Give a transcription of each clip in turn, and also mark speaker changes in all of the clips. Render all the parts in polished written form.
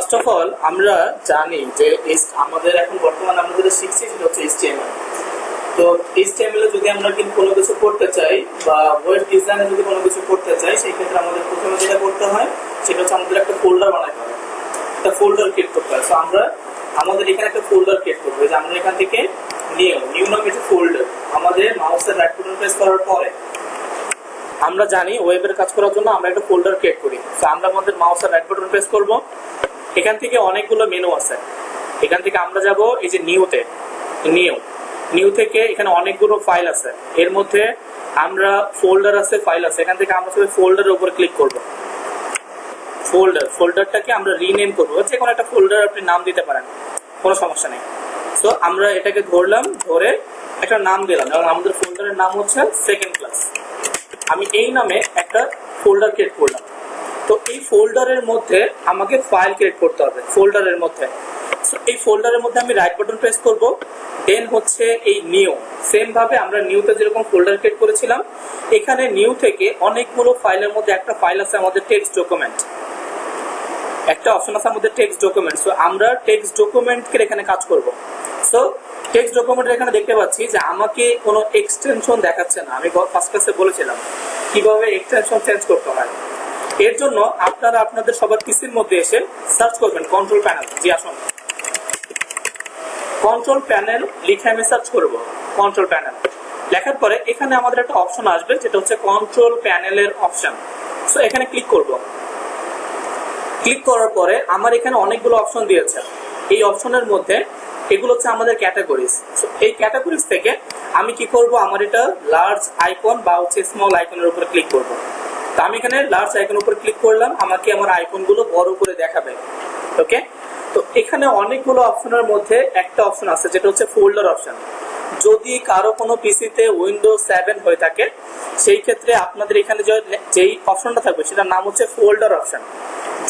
Speaker 1: First of all আমরা জানি যে আমাদের এখন বর্তমানে আমরা যেটা শিখছি সেটা হচ্ছে এইচটিএমএল। তো এইচটিএমএল এ যদি আমরা কিন্তু কোনো কিছু করতে চাই বা ওয়েব ডিজাইনে যদি কোনো কিছু করতে চাই সেই ক্ষেত্রে আমাদের প্রথমে যেটা করতে হয় সেটা হচ্ছে আমাদের একটা ফোল্ডার বানাতে হবে, একটা ফোল্ডার ক্রিয়েট করতে হয়। সো আমরা আমাদের এখানে একটা ফোল্ডার ক্রিয়েট করবো, যে আমরা এখান থেকে নিউ নাম একটা ফোল্ডার আমাদের মাউসের রাইট বাটন প্রেস করার পরে আমরা জানি ওয়েবের কাজ করার জন্য আমরা একটা ফোল্ডার ক্রিয়েট করি। তো আমরা আমাদের মাউসের রাইট বাটন প্রেস করব, এখান থেকে অনেকগুলো মেনু আছে, এখান থেকে আমরা যাব এই যে নিউতে, নিউ থেকে এখানে অনেকগুলো ফাইল আছে, এর মধ্যে আমরা ফোল্ডার আছে, ফাইল আছে, এখান থেকে আমরা সবাই ফোল্ডারের উপর ক্লিক করব। ফোল্ডারটাকে আমরা রিনেম করবো, যে কোনো একটা ফোল্ডার আপনি নাম দিতে পারেন, কোনো সমস্যা নেই। সো আমরা এটাকে ধরলাম, ধরে একটা নাম দিলাম, এবং আমাদের ফোল্ডারের নাম হচ্ছে সেকেন্ড ক্লাস। আমি এই নামে একটা ফোল্ডার ক্রিয়েট করলাম। তো এই ফোল্ডারের মধ্যে আমাকে ফাইল ক্রিয়েট করতে হবে ফোল্ডারের মধ্যে। সো এই ফোল্ডারের মধ্যে আমি রাইট বাটন প্রেস করব, দেন হচ্ছে এই নিউ। সেম ভাবে আমরা নিউতে যেরকম ফোল্ডার ক্রিয়েট করেছিলাম, এখানে নিউ থেকে অনেকগুলো ফাইলের মধ্যে একটা ফাইল আছে আমাদের টেক্সট ডকুমেন্ট, একটা অপশন আছে আমাদের টেক্সট ডকুমেন্ট। সো আমরা টেক্সট ডকুমেন্টকে এখানে কাজ করব। সো টেক্সট ডকুমেন্টের এখানে দেখতে পাচ্ছি যে আমাকে কোনো এক্সটেনশন দেখাচ্ছে না। আমি ফার্স্ট ক্লাসে বলেছিলাম কিভাবে এক্সটেনশন চেঞ্জ করতে হয়। এর জন্য আপনারা আপনাদের সবার পিসির মধ্যে এসে সার্চ করবেন কন্ট্রোল প্যানেল। জি আসুন, কন্ট্রোল প্যানেল লিখে আমি সার্চ করব। কন্ট্রোল প্যানেল লেখার পরে এখানে আমাদের একটা অপশন আসবে যেটা হচ্ছে কন্ট্রোল প্যানেলের অপশন। সো এখানে ক্লিক করব। ক্লিক করার পরে আমার এখানে অনেকগুলো অপশন দিয়েছে। এই অপশনের মধ্যে এগুলো হচ্ছে আমাদের ক্যাটাগরিজ। এই ক্যাটাগরিজ থেকে আমি কি করব, আমার এটা লার্জ আইকন বা হচ্ছে স্মল আইকনের উপর ক্লিক করব। তো আমি এখানে লার্জ আইকনের উপর ক্লিক করলাম, আমাকে আমার আইকনগুলো বড় করে দেখাবে। ওকে, তো এখানে অনেকগুলো অপশনের মধ্যে একটা অপশন আছে যেটা হচ্ছে ফোল্ডার অপশন। যদি কারো কোনো পিসিতে উইন্ডোজ 7 হয়ে থাকে সেই ক্ষেত্রে আপনাদের এখানে যেই অপশনটা থাকবে সেটার নাম হচ্ছে ফোল্ডার অপশন,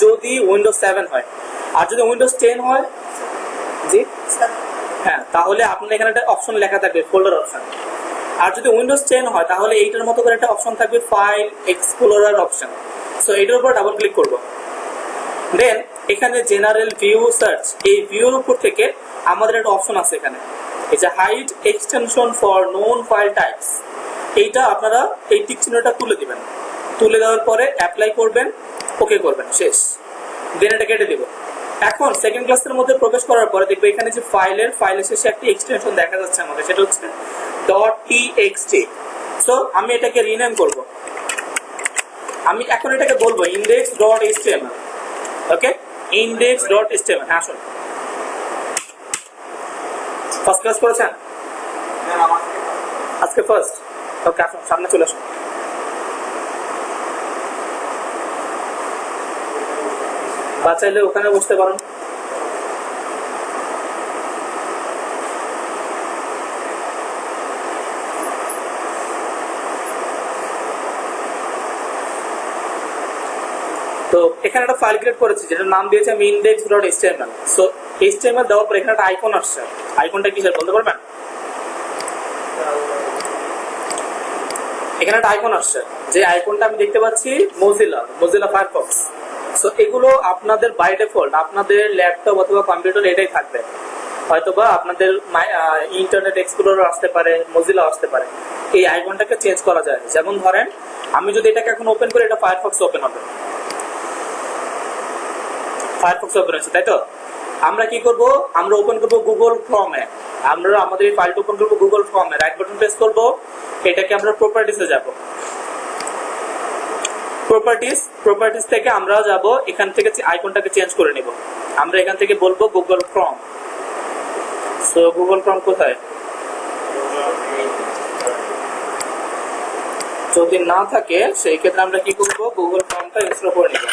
Speaker 1: যদি উইন্ডোজ 7 হয়। আর যদি উইন্ডোজ 10 হয়, জি হ্যাঁ, তাহলে আপনার এখানে একটা অপশন লেখা থাকবে ফোল্ডার অপশন। আর যদি উইন্ডোজ 10 হয় তাহলে এইটার মতো করে একটা অপশন থাকবে ফাইল এক্সপ্লোরার অপশন। সো এইটার উপর ডাবল ক্লিক করব। দেন এখানে জেনারেল ভিউ সার্চ, এই ভিউর উপর থেকে আমাদের একটা অপশন আছে এখানে, এই যে hide extension for known file types. এইটা আপনারা এই টিক চিহ্নটা তুলে দিবেন। তুলে দেওয়ার পরে অ্যাপ্লাই করবেন, ওকে করবেন, শেষ। দেন এটা কেটে দিব। এখন সেকেন্ড ক্লাসের মধ্যে প্রবেশ করার পরে দেখবে এখানে যে ফাইলের শেষে একটা এক্সটেনশন দেখা যাচ্ছে আমাদের, সেটা হচ্ছে .txt। সো আমি এটাকে রিনেম করব। আমি এখন এটাকে বলবো index.html। ওকে, index.html। হ্যাঁ আসুন, ফার্স্ট ক্লাস করেছেন আজকে ফার্স্ট? ওকে, আসুন সামনে চলে আসুন। বা চাইলে ওখানে বসতে পারেন। তো এখানে একটা ফাইল ক্রিয়েট করেছি যেটার নাম দিয়েছে আমি index.html। সো html দেওয়ার পর এখানে একটা আইকন আসছে। আইকনটা কিসের বলতে পারবেন? এখানে একটা আইকন আসছে, যে আইকনটা আমি দেখতে পাচ্ছি মোজিলা ফায়ারফক্স। সো এগুলো আপনাদের বাই ডিফল্ট আপনাদের ল্যাপটপ অথবা কম্পিউটার এটাই থাকবে। হয়তোবা আপনাদের ইন্টারনেট এক্সপ্লোরার আসতে পারে, মোজিলা আসতে পারে। এই আইকনটাকে চেঞ্জ করা যায়। যেমন ধরেন আমি যদি এটাকে এখন ওপেন করি, এটা ফায়ারফক্স ওপেন হবে। ফায়ারফক্স ওপেন হচ্ছে, তাই তো? আমরা কি করব, আমরা ওপেন করব গুগল ক্রমে। আমরা আমাদের এই ফাইলটা ওপেন করব গুগল ক্রমে, রাইট বাটন প্রেস করব, এটাকে আমরা প্রপার্টিসে যাব। প্রপার্টিস থেকে আমরা যাব, এখান থেকে আইকনটাকে চেঞ্জ করে নিব। আমরা এখান থেকে বলবো গুগল ক্রম। সো গুগল ক্রম কোথায়? যদি না থাকে সেই ক্ষেত্রে আমরা কি করব, গুগল ক্রমটা ইনস্টল করে নিব।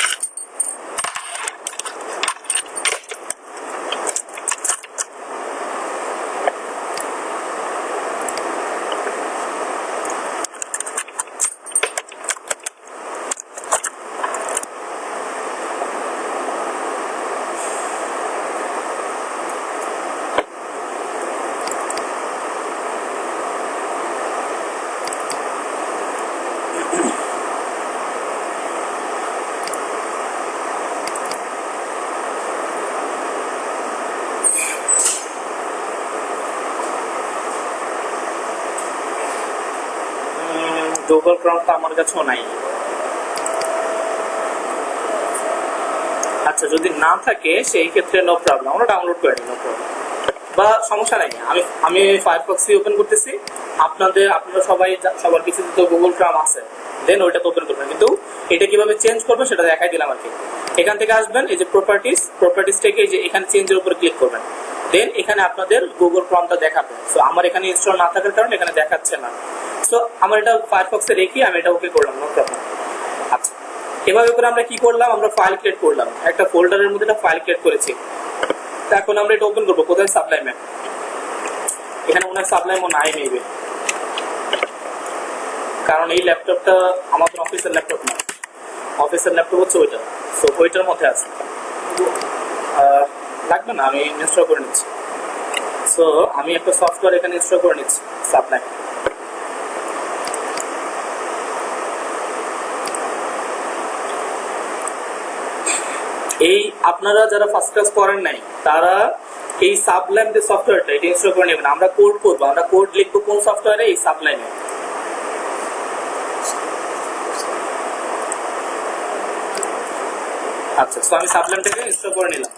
Speaker 1: গুগল ক্রোম তো আমার কাছেও নাই। আচ্ছা, যদি না থাকে সেই ক্ষেত্রে নো প্রবলেম, আমরা ডাউনলোড করে নিই, নো প্রবলেম, বা সমস্যা নাই। আমি ফায়ারফক্সই ওপেন করতেছি। আপনারা সবার পিছনে তো গুগল ক্রোম আছে, দেন ওইটা তো ওপেন করবেন। কিন্তু এটা কিভাবে চেঞ্জ করবেন সেটা দেখাই দিলাম আর কি। এখান থেকে আসবেন, এই যে প্রপার্টিস থেকে এই যে এখানে চেঞ্জের উপরে ক্লিক করবেন। দেন এখানে আপনাদের গুগল ক্রোমটা দেখাবে। সো আমার এখানে ইনস্টল না থাকার কারণে এখানে দেখাচ্ছে না। সো আমার এটা ফায়ারফক্সে রেখে আমি এটা ওকে করলাম, নো প্রবলেম। আচ্ছা, এভাবে করে আমরা কি করলাম, আমরা ফাইল ক্রিয়েট করলাম, একটা ফোল্ডারের মধ্যে একটা ফাইল ক্রিয়েট করেছি। এখন আমরা এটা ওপেন করবো কোথায়, সাবলাইমে। এখানে মনে হয় সাবলাইমও নাই নেবে, কারণ এই ল্যাপটপটা আমাদের অফিসের ল্যাপটপ না, অফিসের ল্যাপটপ হচ্ছে ওইটা। সো ওইটার মধ্যে আছে, লাগবে না, আমি ইনস্টল করে নিচ্ছি। সো আমি একটা সফটওয়্যার এখানে ইনস্টল করে নিচ্ছি, সাবলাইম। এই আপনারা যারা ফার্স্ট ক্লাস করেন নাই তারা এই সাবলাইম যে সফটওয়্যারটা এটা ইনস্টল করে নেবেন। আমরা কোড করবো, আমরা কোড লিখবো কোন সফটওয়্যারে, এই সাবলাইমে। আচ্ছা, সো আমি সাবলাইমটাকে ইনস্টল করে নিলাম।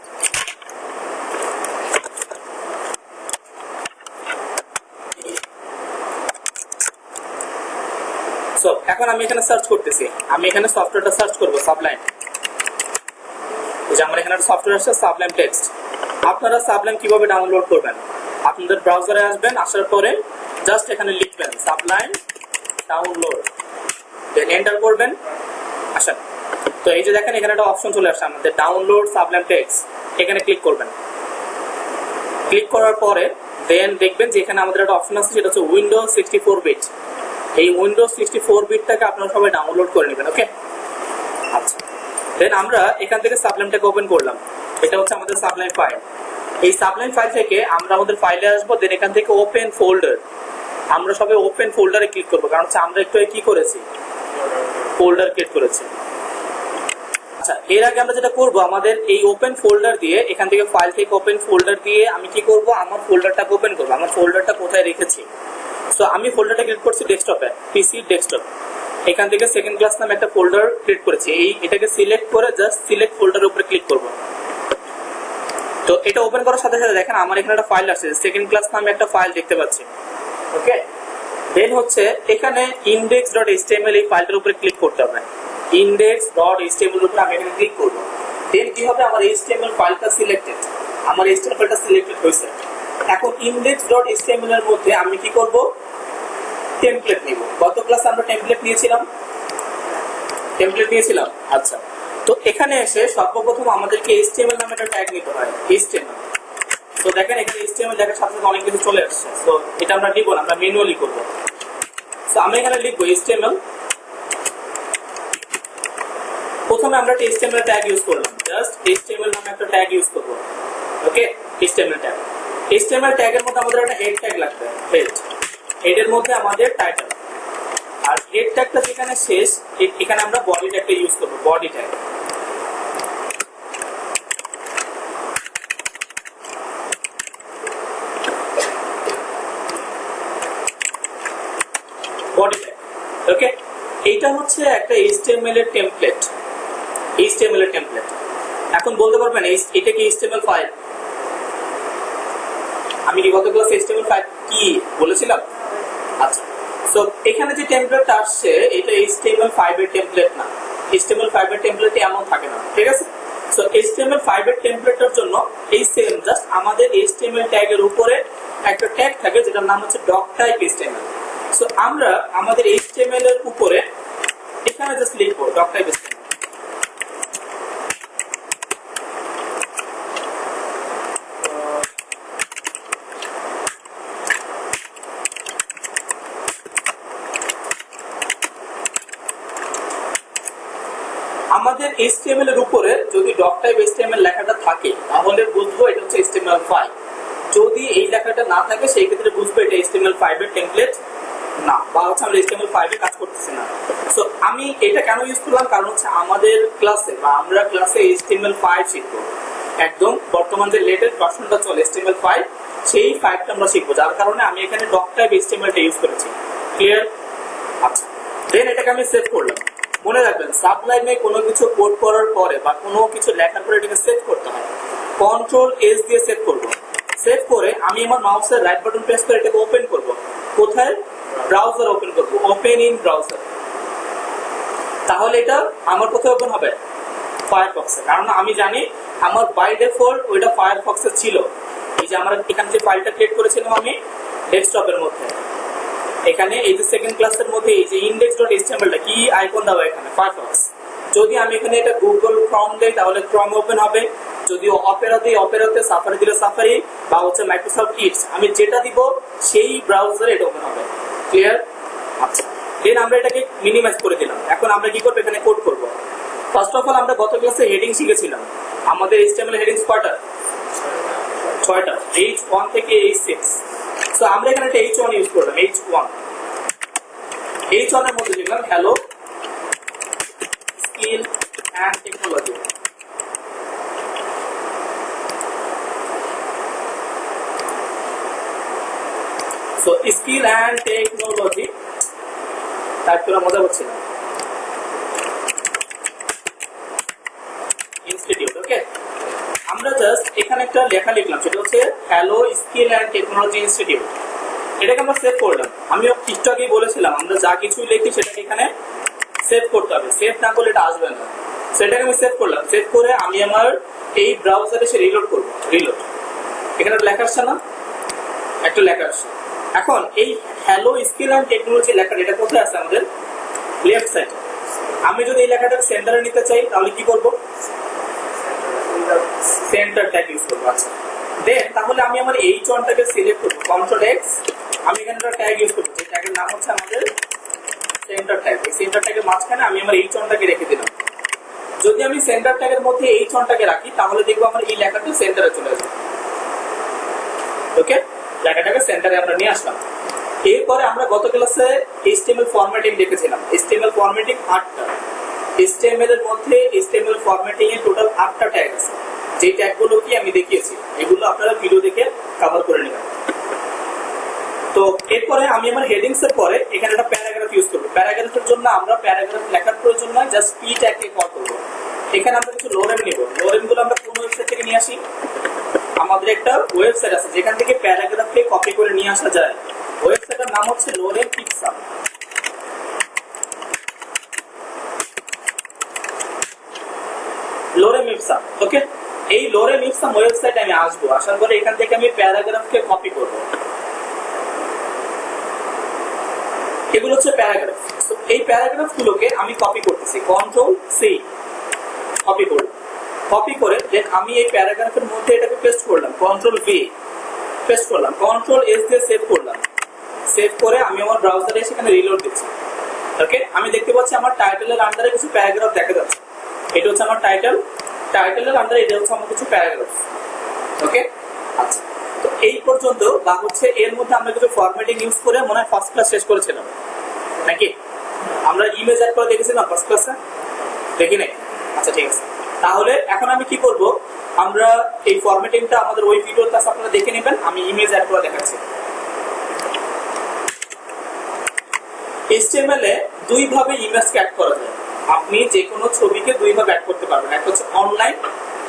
Speaker 1: সো এখন আমি এখানে সার্চ করতেছি, আমি এখানে সফটওয়্যারটা সার্চ করবো, সাবলাইম। যে আমার এখানে একটা সফটওয়্যার আছে সাবলাইম টেক্সট। আপনারা সাবলাইম কিভাবে ডাউনলোড করবেন, আপনাদের ব্রাউজারে আসবেন, আসার পরে জাস্ট এখানে লিখবেন সাবলাইম ডাউনলোড, দেন এন্টার করবেন। আসেন, তো এই যে দেখেন এখানে একটা অপশন চলে আসছে আমাদের, ডাউনলোড সাবলাইম টেক্সট। এখানে ক্লিক করবেন। ক্লিক করার পরে দেন দেখবেন যে এখানে আমাদের একটা অপশন আছে, সেটা হচ্ছে উইন্ডোজ 64 বিট। এই উইন্ডোজ 64 বিটটাকে আপনারা সবাই ডাউনলোড করে নেবেন, ওকে। আচ্ছা, দেন আমরা এখান থেকে সাবলাইমটাকে ওপেন করলাম। এটা হচ্ছে আমাদের সাবলাইম ফাইল। এই সাবলাইম ফাইল থেকে আমরা আমাদের ফাইলে আসবো, দেন এখান থেকে ওপেন ফোল্ডার, আমরা সবাই ওপেন ফোল্ডারে ক্লিক করবো, কারণ হচ্ছে আমরা একটু কি করেছি, ফোল্ডার ক্রিয়েট করেছি। আচ্ছা, এর আগে আমরা যেটা করবো, আমাদের এই ওপেন ফোল্ডার দিয়ে, এখান থেকে ফাইল থেকে ওপেন ফোল্ডার দিয়ে আমি কি করব, আমার ফোল্ডারটাকে ওপেন করবো, আমার ফোল্ডারটা কোথায় রেখেছি। সো আমি ফোল্ডারটা ক্রিয়েট করছি ডেস্কটপে, পিসি ডেস্কটপ। এখান থেকে সেকেন্ড ক্লাস নামে একটা ফোল্ডার ক্রিয়েট করেছি। এটাকে সিলেক্ট করে জাস্ট সিলেক্ট ফোল্ডারের উপরে ক্লিক করব। তো এটা ওপেন করার সাথে সাথে দেখেন আমার এখানে একটা ফাইল আসছে, সেকেন্ড ক্লাস নামে একটা ফাইল দেখতে পাচ্ছি, ওকে। দেন হচ্ছে এখানে index.html এই ফাইলটার উপরে ক্লিক করতে হবে। index.html এর উপরে আমি এখানে ক্লিক করব। দেন কি হবে, আমার html ফাইলটা সিলেক্টেড, আমার html ফাইলটা সিলেক্টেড হয়েছে। এখন index.html এর মধ্যে আমি কি করব, টেমপ্লেট নিব। গত ক্লাসে আমরা টেমপ্লেট নিয়েছিলাম। আচ্ছা, তো এখানে এসে সর্বপ্রথম আমাদেরকে html নামে একটা ট্যাগ নিতে হয়, html। তো দেখেন এখানে html দেখার সাথে সাথে অনেক কিছু চলে আসছে। তো এটা আমরা নিব না, আমরা ম্যানুয়ালি করব। তো আমি এখানে লিখবো html। প্রথমে আমরা একটা html ট্যাগ ইউজ করলাম, জাস্ট html নামে একটা ট্যাগ ইউজ করব, ওকে। html ট্যাগ, html ট্যাগের মধ্যে আমাদের একটা হেড ট্যাগ লাগবে, হেডের মধ্যে আমাদের টাইটেল, আর হেড ট্যাগটা যেখানে শেষ এখানে আমরা বডি ট্যাগটা ইউজ করব, বডি ট্যাগ। বডি ট্যাগ, ওকে। এইটা হচ্ছে একটা HTML এর টেমপ্লেট, এখন বলতে পারবেন এটা কি HTML ফাইল? আমি কি গত ক্লাসে HTML ফাইল কি বলেছিলাম? আচ্ছা, সো এখানে যে টেমপ্লেটটা আসছে এটা HTML5 এর টেমপ্লেট না, HTML5 এর টেমপ্লেটে এমন থাকে না, ঠিক আছে। সো HTML5 এর টেমপ্লেটের জন্য এই সেম জাস্ট আমাদের HTML ট্যাগের উপরে একটা ট্যাগ থাকে যেটার নাম হচ্ছে doctype HTML। সো আমরা আমাদের HTML এর উপরে এখানে জাস্ট লিখবো doctype HTML। আমাদের HTML এর উপরে যদি doctype HTML লেখাটা থাকে তাহলে বুঝবো এটা হচ্ছে HTML5। যদি এই লেখাটা না থাকে সেই ক্ষেত্রে বুঝবো এটা HTML5 এর টেমপ্লেট না, বা হচ্ছে আমরা HTML5 এ কাজ করতেছি না। সো আমি এটা কেন ইউজ করলাম, কারণ হচ্ছে আমাদের ক্লাসে বা আমরা ক্লাসে HTML5 শিখবো, একদম বর্তমান যে লেটেস্ট ভার্সনটা চলে HTML5, সেই 5টা আমরা শিখবো, যার কারণে আমি এখানে doctype HTML টা ইউজ করেছি। ক্লিয়ার? আচ্ছা, দেন এটাকে আমি সেভ করলাম। মনে রাখবেন সাবলাইমে কোনো কিছু কোড করার পরে বা কোনো কিছু লেখার পরে এটাকে সেভ করতে হয়। কন্ট্রোল এস দিয়ে সেভ করব। সেভ করে আমি আমার মাউসের রাইট বাটন প্রেস করে এটাকে ওপেন করব। কোথায়? ব্রাউজার ওপেন করব, ওপেন ইন ব্রাউজার। তাহলে এটা আমার কোথায় ওপেন হবে? ফায়ারফক্সে। কারণ আমি জানি আমার বাই ডিফল্ট ওইটা ফায়ারফক্সে ছিল। এই যে আমরা এখানে যে ফাইলটা ক্রিয়েট করেছিলাম আমি ডেস্কটপের মধ্যে, এখানে এই যে সেকেন্ড ক্লাসের মধ্যে এই যে index.html কি আইকন দেওয়া এখানে ফায়ারফক্স। যদি আমি এখানে এটা গুগল ক্রম দেই তাহলে ক্রম ওপেন হবে, যদি অপেরা দিই অপেরাতে, সাফারি দিলে সাফারি, বা হচ্ছে মাইক্রোসফট ইডস, আমি যেটা দিব সেই ব্রাউজারে এটা ওপেন হবে। ক্লিয়ার? আচ্ছা, দেন আমরা এটাকে মিনিমাইজ করে দিলাম। এখন আমরা কি করব? এখানে কোড করব। ফার্স্ট অফ অল আমরা গত ক্লাসে হেডিং শিখেছিলাম। আমাদের HTML হেডিংস কয়টা? 6টা, H1 থেকে H6। সো আমরা এখানে একটা H1 ইউজ করলাম। H1 এর মধ্যে লিখলাম hello skill and technology. So skill and technology type করে মজা হচ্ছে না, ইনস্টিটিউট। ওকে, আমরা জাস্ট এখানে একটা লেখা লিখলাম, সেটা হচ্ছে hello skill and technology institute. এটাকে আমরা সেভ করলাম। আমিও একটু আগেই বলেছিলাম আমরা যা কিছু লিখি সেটাকে এখানে সেভ করতে হবে, সেভ না করলে এটা আসবে না। সেটাকে আমি সেভ করলাম। সেভ করে আমি আমার এই ব্রাউজারে এসে রিলোড করব। রিলোড, এখানে লেখা আসছে না? একটা লেখা আসছে। এখন এই হ্যালো স্কিল অ্যান্ড টেকনোলজি লেখাটা এটা কোথায় আছে? আমাদের লেফট সাইডে। আমি যদি এই লেখাটাকে সেন্টারে নিতে চাই তাহলে কি করব? সেন্টার ট্যাগ ইউজ করবো। আচ্ছা, দেন তাহলে আমি আমার H1 টাকে সিলেক্ট করবো, কন্ট্রোল এক্স। আমি এখানে একটা ট্যাগ ইউজ করবো, যে ট্যাগের নাম হচ্ছে আমাদের সেন্টার ট্যাগ। এই সেন্টার ট্যাগের মাঝখানে আমি আমার H1 টাকে রেখে দিলাম। যদি আমি সেন্টার ট্যাগের মধ্যে H1 টাকে রাখি তাহলে দেখবো আমার এই লেখাটা সেন্টারে চলে আসবে। ওকে, লেখাটাকে সেন্টারে আমরা নিয়ে আসলাম। এরপরে আমরা গত ক্লাসে HTML ফরম্যাটিং দেখেছিলাম। HTML ফরম্যাটিং 8টা। HTML এর মধ্যে HTML ফরম্যাটিং এর টোটাল 8টা ট্যাগ আছে, যে ট্যাগগুলো কি আমি দেখিয়েছি। এগুলো আপনারা ভিডিও দেখে কভার করে নেবেন। তো এরপরে আমি আমার হেডিংস এর পরে এখানে একটা প্যারাগ্রাফ ইউজ করব। প্যারাগ্রাফের জন্য আমরা প্যারাগ্রাফ লেখার প্রয়োজন নয়, জাস্ট পি ট্যাগকে কল করব। এখানে আমরা কিছু লোরেম নিব। লোরেম গুলো আমরা কোন ওয়েবসাইট থেকে নিয়ে আসি? আমাদের একটা ওয়েবসাইট আছে যেখান থেকে প্যারাগ্রাফকে কপি করে নিয়ে আসা যায়। ওয়েবসাইটের নাম হচ্ছে লোরেম পিক্সাল। লোরেম ইপসাম। ওকে, এই লোরেম ইপসাম ওয়েবসাইটে আমি আসবো। আসার পরে এখান থেকে আমি প্যারাগ্রাফকে কপি করব। এগুলো হচ্ছে প্যারাগ্রাফ। তো এই প্যারাগ্রাফ গুলোকে আমি কপি করতেছি, কন্ট্রোল সি কপি করলাম। কপি করে দেন আমি এই প্যারাগ্রাফের মধ্যে এটাকে পেস্ট করলাম, কন্ট্রোল ভি পেস্ট করলাম, কন্ট্রোল এস দিয়ে সেভ করলাম। সেভ করে আমি আমার ব্রাউজারে সেখানে রিলোড দিচ্ছি। ওকে, আমি দেখতে পাচ্ছি আমার টাইটেলের আন্ডারে কিছু প্যারাগ্রাফ দেখা যাচ্ছে। এটা হচ্ছে আমার টাইটেল, টাইটেলের আন্ডারে এটা হচ্ছে আমার কিছু প্যারাগ্রাফ। ওকে, আচ্ছা, তো এই পর্যন্ত বা হচ্ছে এর মধ্যে আমরা কিছু ফরম্যাটিং ইউজ করে মনে হয় ফার্স্ট ক্লাস শেষ করেছিলাম নাকি? আমরা ইমেজ অ্যাড করে দেখেছিলাম ফার্স্ট ক্লাসে, দেখি নাই? আচ্ছা, ঠিক আছে। তাহলে এখন আমি কি করব? আমরা এই ফরম্যাটিংটা আমাদের ওই ভিডিওর ক্লাস আপনারা দেখে নেবেন। আমি ইমেজ অ্যাড করে দেখাচ্ছি। HTML এ দুই ভাবে ইমেজকে অ্যাড করা যায়। আপনি যে কোনো ছবিকে দুই ভাবে অ্যাড করতে পারবেন, একটা হচ্ছে অনলাইন,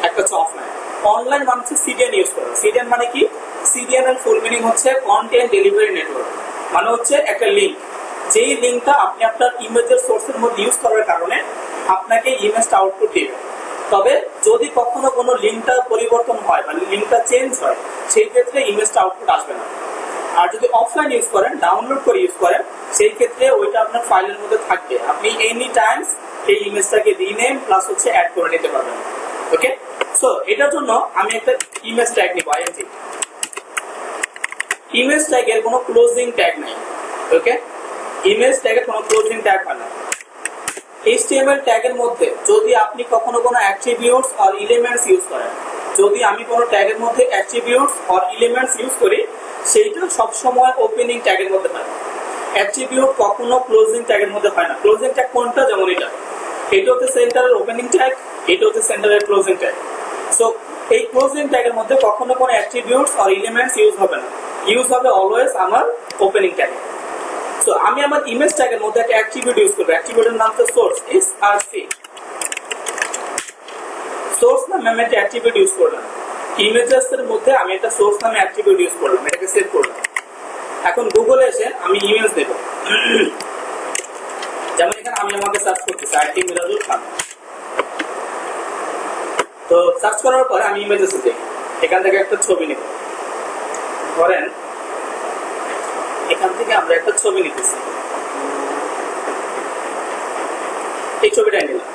Speaker 1: একটা হচ্ছে অফলাইন। অনলাইন মানে হচ্ছে CDN ইউজ করা। CDN মানে কি? CDN এর ফুল মিনিং হচ্ছে কন্টেন্ট ডেলিভারি নেটওয়ার্ক। মানে হচ্ছে একটা লিংক, যেই লিংকটা আপনি আপনার ইমেজের সোর্সের মধ্যে ইউজ করার কারণে আপনাকে ইমেজটা আউটপুট দিবে। তবে যদি কখনো কোনো লিংকটা পরিবর্তন হয় মানে লিংকটা চেঞ্জ হয়, সেই ক্ষেত্রে ইমেজটা আউটপুট আসবে না। আর যদি অফলাইন ইউজ করেন, ডাউনলোড করে ইউজ করেন, সেই ক্ষেত্রে ওইটা আপনার ফাইলের মধ্যে থাকবে। আপনি এনি টাইমস এই ইমেজটাকে রিনেম প্লাস হচ্ছে অ্যাড করে নিতে পারবেন। ওকে, সো এটার জন্য আমি একটা ইমেজ ট্যাগ নিব, IMG। ইমেজ ট্যাগের কোনো ক্লোজিং ট্যাগ নাই। ওকে, ইমেজ ট্যাগের কোনো ক্লোজিং ট্যাগ হয় না। HTML ট্যাগের মধ্যে যদি আপনি কখনো কোনো অ্যাট্রিবিউটস অর এলিমেন্টস ইউজ করেন, যদি আমি কোনো ট্যাগের মধ্যে অ্যাট্রিবিউটস অর এলিমেন্টস ইউজ করি, সেইটা সবসময় ওপেনিং ট্যাগের মধ্যে হয়। অ্যাট্রিবিউট কখনো ক্লোজিং ট্যাগের মধ্যে হয় না। ক্লোজিং ট্যাগ কোনটা? যেমন এটা হচ্ছে সেন্টারের ওপেনিং ট্যাগ, এটা হচ্ছে সেন্টারের ক্লোজিং ট্যাগ। সো এই ক্লোজিং ট্যাগের মধ্যে কখনো কোনো অ্যাট্রিবিউটস অর এলিমেন্টস ইউজ হবে না, ইউজ হবে অলওয়েজ আমার ওপেনিং ট্যাগে। সো আমি আমি আমার ইমেজ ট্যাগের মধ্যে একটা অ্যাট্রিবিউট ইউজ করব। অ্যাট্রিবিউটের নাম হচ্ছে সোর্স, SRC। সোর্স নামে আমি একটা অ্যাট্রিবিউট ইউজ করলাম। ইমেজেস এর মধ্যে আমি একটা সোর্স নামে অ্যাট্রিবিউট ইউজ করলাম, এটাকে সেভ করলাম। এখন গুগলে এসে আমি ইমেজ দেব, যেমন এখানে আমি আমাকে সার্চ করতেছি আইটি মিরাজুল খান। তো সার্চ করার পরে আমি ইমেজেসে যাই, এখান থেকে একটা ছবি নেব। ধরেন এখান থেকে আমরা একটা ছবি নিতেছি, এই ছবিটাই নিলাম।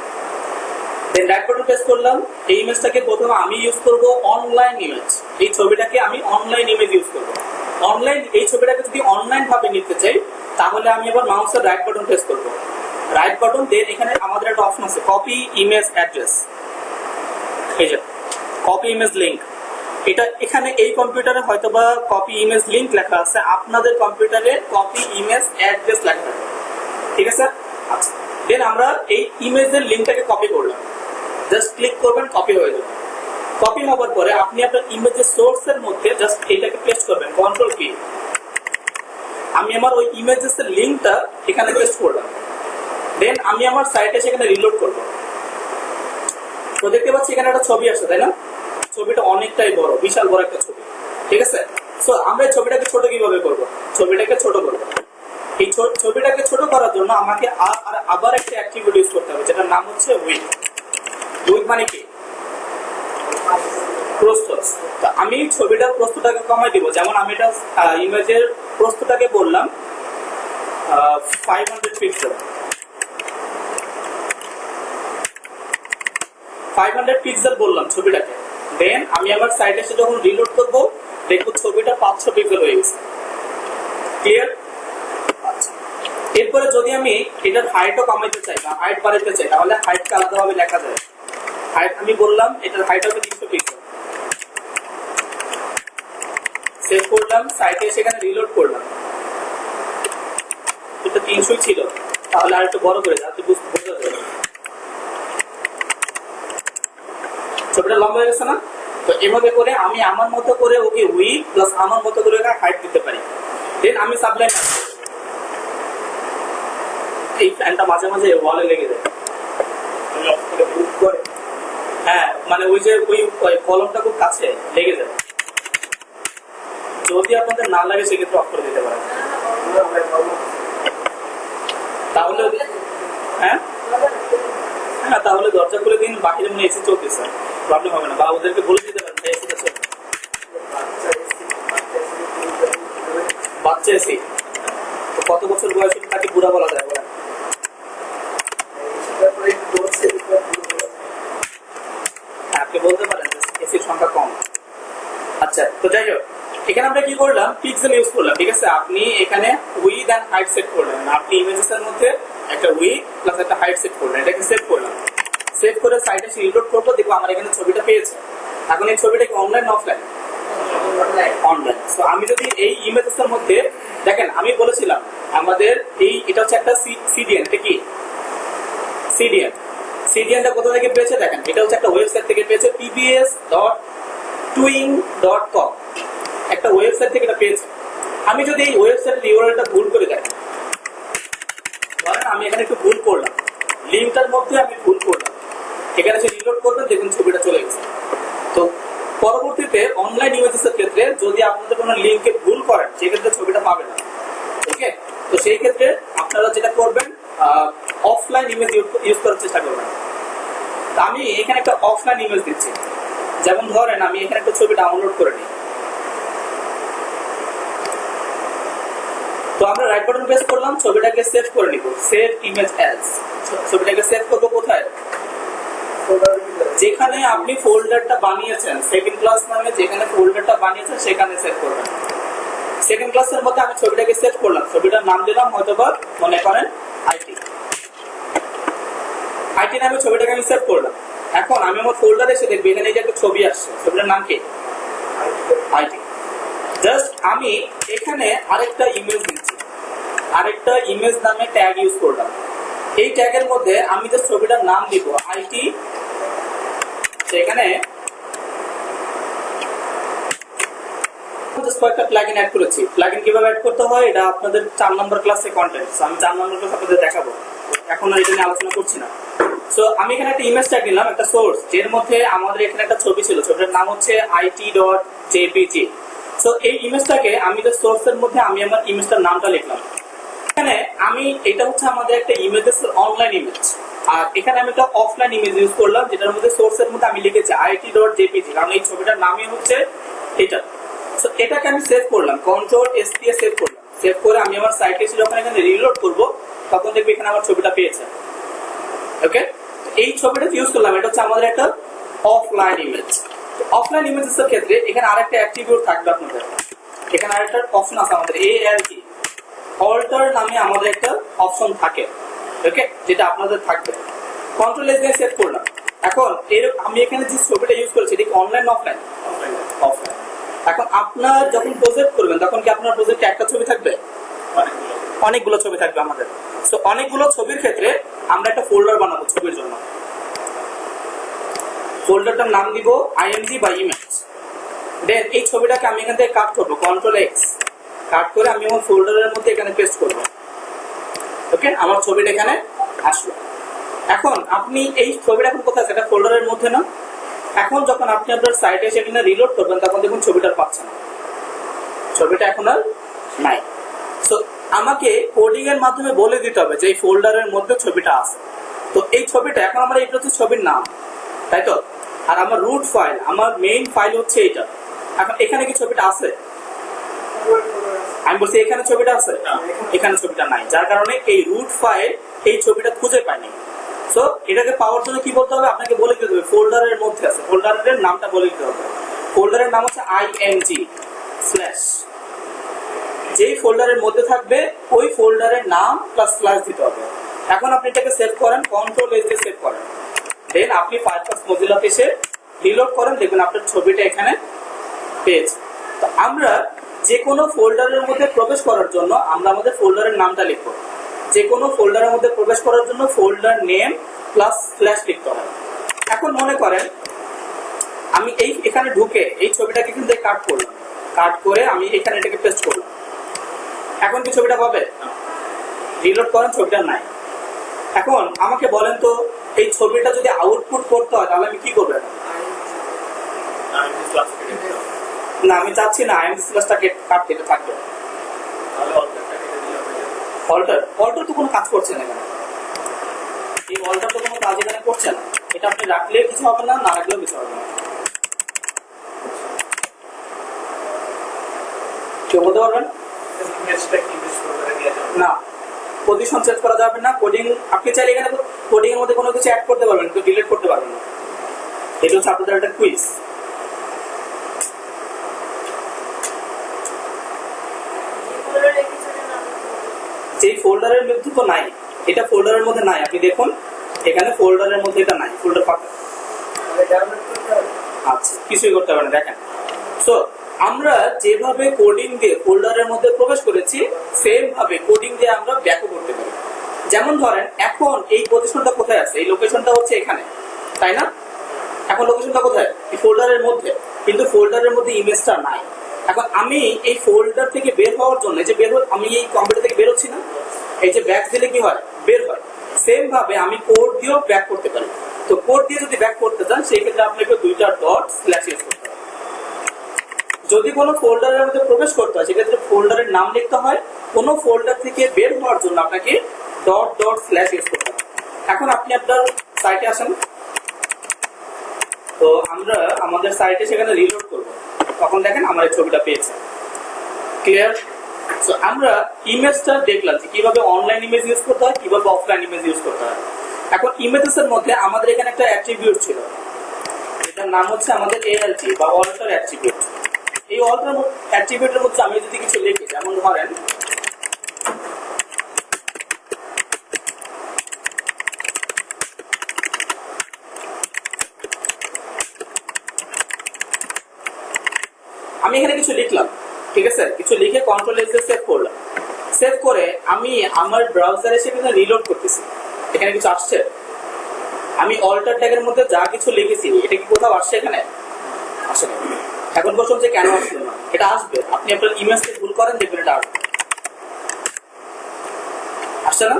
Speaker 1: দেন রাইট বাটন প্রেস করলাম। এই ইমেজটাকে প্রথমে আমি ইউজ করব অনলাইন ইমেজ। এই ছবিটাকে আমি অনলাইন ইমেজ ইউজ করব। অনলাইন এই ছবিটাকে যদি অনলাইন ভাবে নিতে চাই তাহলে আমি এবার মাউসের রাইট বাটন প্রেস করব। রাইট বাটন, দেন এখানে আমাদের একটা অপশন আছে কপি ইমেজ অ্যাড্রেস। এই যে কপি ইমেজ লিংক, এটা এখানে এই কম্পিউটারে হয়তোবা কপি ইমেজ লিংক লেখা আছে, আপনাদের কম্পিউটারে কপি ইমেজ অ্যাড্রেস লেখা আছে, ঠিক আছে? আচ্ছা, দেন আমরা এই ইমেজের লিংকটাকে কপি করলাম। জাস্ট ক্লিক করবেন, কপি হয়ে যাবে। কপি হওয়ার পরে আপনি আপনার ইমেজের সোর্সের মধ্যে জাস্ট এটাকে পেস্ট করবেন, কন্ট্রোল কি। আমি আমার ওই ইমেজের লিংকটা এখানে পেস্ট করলাম। দেন আমি আমার সাইটে সেখানে রিলোড করব। তো দেখতে পাচ্ছি এখানে একটা ছবি আছে, তাই না? ছবিটা অনেকটাই বড়, বিশাল বড় একটা ছবি, ঠিক আছে? সো আমরা এই ছবিটাকে ছোট কিভাবে করব? ছবিটাকে ছোট করব। এই ছবিটাকে ছোট করার জন্য আমাকে আবার একটা অ্যাট্রিবিউট ইউজ করতে হবে, যেটার নাম হচ্ছে উইডথ। উইডথ মানে কি? প্রস্থ। তো আমি ছবিটার প্রস্থটাকে কমাই দিব। যেমন আমি এটা ইমেজের প্রস্থটাকে বললাম 500 পিক্সেল। 500 পিক্সেল বললাম ছবিটাকে। দেন আমি আমার সাইটে এসে যখন রিলোড করব দেখবো ছবিটা 500 পিক্সেল হয়ে গেছে। ক্লিয়ার? আচ্ছা, এরপরে যদি আমি এটার হাইটও কমাইতে চাই বা হাইট বাড়াতে চাই তাহলে হাইটকে আলাদাভাবে লেখা যায়। হাইট আমি বললাম এটার হাইট হবে 300 পিক্সেল। সেভ করলাম, সাইটে সেখানে রিলোড করলাম। এটা 300 ছিল, তাহলে আর একটু বড় করে যাতে বোঝা যাবে। ছবিটা লম্বা হয়ে গেছে না? তো এভাবে করে আমি আমার মতো করে ওকে উইডথ প্লাস আমার মতো করে হাইট দিতে পারি। দেন আমি সাবলাইন, এই ফ্যানটা মাঝে মাঝে ওয়ালে লেগে যায়। হ্যাঁ, মানে ওই যে ওই কলমটা খুব কাছে লেগে যায়। যদি আপনাদের না লাগে সেক্ষেত্রে অফ করে দিতে পারেন। তাহলে হ্যাঁ হ্যাঁ, তাহলে দরজা খুলে দিন, বাহিরে মনে এসি চলতেছে, প্রবলেম হবে না। বা ওদেরকে বলে দিতে পারেন এসিটা চলবে। বাচ্চা এসি তো কত বছর বয়স হলে তাকে বুড়া বলা যায়? বলেন। আপনি বলতে পারেন এসির সংখ্যা কম। আচ্ছা, তো যাই হোক, এখানে আমরা কি করলাম? পিক্সেল ইউজ করলাম, ঠিক আছে? আপনি এখানে উইডথ এন্ড হাইট সেট করলেন। আপনি ইমেজেস এর মধ্যে একটা উইডথ প্লাস একটা হাইট সেট করলেন, এটাকে সেভ করলাম। সেভ করে সাইটে এসে রিলোড করবো, দেখবো আমার এখানে ছবিটা পেয়েছে। এখন এই ছবিটা কি অনলাইন না অফলাইন? অনলাইন। সো আমি যদি এই ইমেজেস এর মধ্যে দেখেন, আমি বলেছিলাম আমাদের এটা হচ্ছে একটা সিডিএন। এটা কি সিডিএন? সিডিএনটা কোথা থেকে পেয়েছে? দেখেন, এটা হচ্ছে একটা ওয়েবসাইট থেকে পেয়েছে, pbs.twing.com, একটা ওয়েবসাইট থেকে এটা পেয়েছে। আমি যদি এই ওয়েবসাইটের ইউআরএলটা ভুল করে দেখেন, ধরেন আমি এখানে একটু ভুল করলাম, লিঙ্কটার মধ্যে আমি ভুল করলাম, এখানে সে রিলোড করবেন, দেখুন ছবিটা চলে গেছে। তো পরবর্তীতে অনলাইন ইমেজেসের ক্ষেত্রে যদি আপনাদের কোনো লিঙ্কে ভুল করেন সেক্ষেত্রে ছবিটা পাবে না। ওকে, তো সেই ক্ষেত্রে আপনারা যেটা করবেন অফলাইন ইমেজ ইউজ করার চেষ্টা করবেন। তো আমি এখানে একটা অফলাইন ইমেজ দিচ্ছি। যেমন ধরেন আমি এখানে একটা ছবি ডাউনলোড করে নিই। তো আমরা রাইট বাটন প্রেস করলাম, ছবিটাকে সেভ করে নিব, সেভ ইমেজ অ্যাজ। ছবিটাকে সেভ করব কোথায়? যেখানে আপনি ফোল্ডারটা বানিয়েছেন, সেকেন্ড ক্লাস নামে যেখানে ফোল্ডারটা বানিয়েছেন সেখানে সেভ করবেন। সেকেন্ড ক্লাসের মধ্যে আমি ছবিটাকে সেভ করলাম, ছবিটার নাম দিলাম হয়তোবা মনে করেন আইটি নামে ছবিটাকে আমি সেভ করলাম। এখন আমি আমার ফোল্ডারে এসে দেখবি এখানে যে একটা ছবি আসছে, ছবিটার নাম কি? আইটি। জাস্ট আমি এখানে আরেকটা ইমেজ দিচ্ছি, আরেকটা ইমেজ নামে ট্যাগ ইউজ করলাম। এই ট্যাগের মধ্যে আমি যে ছবিটার নাম দিব আইটি, সেখানে কয়েকটা প্লাগইন অ্যাড করেছি। প্লাগইন কিভাবে অ্যাড করতে হয় এটা আপনাদের 4 নম্বর ক্লাসে কন্টেন্ট, আমি 4 নম্বর ক্লাস আপনাদের দেখাবো, এখন আর এটা নিয়ে আলোচনা করছি না। সো আমি এখানে একটা ইমেজ ট্যাগ নিলাম, একটা সোর্স, যের মধ্যে আমাদের এখানে একটা ছবি ছিল, ছবিটার নাম হচ্ছে it.jpg। সো এই ইমেজটাকে আমি যে সোর্সের মধ্যে আমি আমার ইমেজটার নামটা লিখলাম। এখানে আমি এটা হচ্ছে আমাদের একটা ইমেজের অনলাইন ইমেজ, আর এখানে আমি একটা অফলাইন ইমেজ ইউজ করলাম, যেটার মধ্যে সোর্সের মধ্যে আমি লিখেছি it.jpg, কারণ এই ছবিটার নামই হচ্ছে এটা। সো এটাকে আমি সেভ করলাম, কন্ট্রোল এস দিয়ে সেভ করলাম। সেভ করে আমি আমার সাইটে এসে যখন এখানে রিলোড করব তখন দেখবি এখানে আমার ছবিটা পেয়েছে। ওকে, এই ছবিটা ইউজ করলাম, এটা হচ্ছে আমাদের একটা অফলাইন ইমেজ। অফলাইন ইমেজের ক্ষেত্রে এখানে আরেকটা অ্যাট্রিবিউট থাকবে আপনাদের, এখানে আরেকটা অপশন আছে আমাদের ALT, অল্টার নামে আমাদের একটা অপশন থাকে, ওকে, যেটা আপনাদের থাকবে। কন্ট্রোল এস দিয়ে সেভ করলাম। এখন আমি এখানে যে ছবিটা ইউজ করেছি এটা কি অনলাইন না অফলাইন? অফলাইন। এখন আপনার যখন প্রজেক্ট করবেন তখন কি আপনার প্রজেক্টে একটা ছবি থাকবে? অনেকগুলো ছবি থাকবে আমাদের। সো অনেকগুলো ছবির ক্ষেত্রে আমরা একটা ফোল্ডার বানাবো ছবির জন্য। ফোল্ডারটার নাম দিব img বা ইমেজ। দেন এই ছবিটাকে আমি এখান থেকে কাট করবো, কন্ট্রোল এক্স, কাট করে আমি আমার ফোল্ডারের মধ্যে এখানে পেস্ট করবো। ওকে, আমার ছবিটা এখানে আসলো। এখন আপনি এই ছবিটা এখন কোথায় আছে? এটা ফোল্ডারের মধ্যে না। এখন যখন আপনি আপনার সাইটে এসে এখানে রিলোড করবেন তখন দেখুন ছবিটা পাচ্ছেন না, ছবিটা এখন আর নাই। সো আমাকে কোডিং এর মাধ্যমে বলে দিতে হবে যে এই ফোল্ডারের মধ্যে ছবিটা আছে। তো এই ছবিটা এখন আমার এটা হচ্ছে ছবির নাম, তাই তো? আর আমার রুট ফাইল, আমার মেইন ফাইল হচ্ছে এটা। এখন এখানে কি ছবিটা আছে? আমি বলছি এখানে ছবিটা আছে, এখানে ছবিটা নাই, যার কারণে এই রুট ফাইল এই ছবিটা খুঁজে পায়নি। সো এটাকে পাওয়ার জন্য কি বলতে হবে? আপনাকে বলে দিতে হবে ফোল্ডারের মধ্যে আছে, ফোল্ডারের নামটা বলে দিতে হবে। ফোল্ডারের নাম হচ্ছে img স্ল্যাশ, যেই ফোল্ডারের মধ্যে থাকবে ওই ফোল্ডারের নাম প্লাস স্ল্যাশ দিতে হবে। এখন আপনি এটাকে সেভ করেন, কন্ট্রোল এস দিয়ে সেভ করেন। দেন আপনি ফায়ারফক্স মোজিলাতে এসে রিলোড করেন, দেখবেন আপনার ছবিটা এখানে পেয়েছে। তো আমরা যে কোনো ফোল্ডারের মধ্যে প্রবেশ করার জন্য আমরা আমাদের ফোল্ডারের নামটা লিখবো। যে কোনো ফোল্ডারের মধ্যে প্রবেশ করার জন্য ফোল্ডার নেম প্লাস স্ল্যাশ লিখতে হবে। এখন মনে করেন আমি এখানে ঢুকে এই ছবিটাকে কিন্তু কাট করলাম, কাট করে আমি এখানে এটাকে পেস্ট করলাম। এখন কি ছবিটা পাবে? রিলোড করেন, ছবিটা নাই। এখন আমাকে বলেন তো এই ছবিটা যদি আউটপুট করতে হয় তাহলে আমি কি করবো? না, আমি চাচ্ছি না img স্ল্যাশটাকে কাট দিতে থাকবে। অল্টার তো কোনো কাজ করছে না এখানে, এই অল্টার তো কোনো কাজ এখানে করছে না। এটা আপনি রাখলে কিছু হবে না, না রাখলেও কিছু হবে না। কেউ বলতে পারবেন? না, পজিশন চেঞ্জ করা যাবে না। কোডিং আপনি চাইলে এখানে কোডিং এর মধ্যে কোনো কিছু অ্যাড করতে পারবেন, কিন্তু ডিলিট করতে পারবেন না। এটা হচ্ছে আপনাদের একটা কুইজ। যেই ফোল্ডারের মধ্যে তো নাই, এটা ফোল্ডারের মধ্যে নাই, আপনি দেখুন এখানে ফোল্ডারের মধ্যে এটা নাই, ফোল্ডার ফাঁকা। আচ্ছা, কিছুই করতে হবে না, দেখেন। সো আমরা যেভাবে কোডিং দিয়ে ফোল্ডারের মধ্যে প্রবেশ করেছি সেম ভাবে কোডিং দিয়ে আমরা ব্যাকও করতে পারি। যেমন ধরেন এখন এই পজিশনটা কোথায় আছে? এই লোকেশনটা হচ্ছে এখানে, তাই না? এখন লোকেশনটা কোথায়? এই ফোল্ডারের মধ্যে, কিন্তু ফোল্ডারের মধ্যে ইমেজটা নাই। এখন আমি এই ফোল্ডার থেকে বের হওয়ার জন্য যে আমি এই কম্পিউটার থেকে বের হচ্ছি না, এই যে ব্যাক দিলে কি হয়? বের হয়। সেম ভাবে আমি কোড দিয়েও ব্যাক করতে পারি। তো কোড দিয়ে যদি ব্যাক করতে চান সেই ক্ষেত্রে আপনাকে দুইটা ডট স্ল্যাশ ইউজ করতে হবে। যদি কোনো ফোল্ডারের মধ্যে প্রবেশ করতে হয় সেক্ষেত্রে ফোল্ডারের নাম লিখতে হয়। কোনো ফোল্ডার থেকে বের হওয়ার জন্য আপনাকে ডট ডট স্ল্যাশ ইউজ করতে হবে। এখন আপনি আপনার সাইটে আসেন, তো আমরা আমাদের সাইটে সেখানে রিলোড করবো, তখন দেখেন আমার এই ছবিটা পেয়েছে। ক্লিয়ার? সো আমরা ইমেজটা দেখলাম যে কিভাবে অনলাইন ইমেজ ইউজ করতে হয়, কিভাবে অফলাইন ইমেজ ইউজ করতে হয়। এখন ইমেজেসের মধ্যে আমাদের এখানে একটা অ্যাট্রিবিউট ছিল, এটার নাম হচ্ছে আমাদের ALT বা অল্টার অ্যাট্রিবিউট। এই অল্টার অ্যাট্রিবিউটের মধ্যে আমি যদি কিছু লিখি, যেমন ধরেন আমি এখানে কিছু লিখলাম, ঠিক আছে, কিছু লিখে কন্ট্রোল এস দিয়ে সেভ করলাম। সেভ করে আমি আমার ব্রাউজারে এসে কিন্তু রিলোড করতেছি। এখানে কিছু আসছে? আমি অল্টার ট্যাগের মধ্যে যা কিছু লিখেছি এটা কি কোথাও আসছে? এখানে আসে না। এখন প্রশ্ন হচ্ছে কেন আসলো না? এটা আসবে, আপনি আপনার ইমেজকে ভুল করেন দেখবেন এটা আসবে, আসছে না?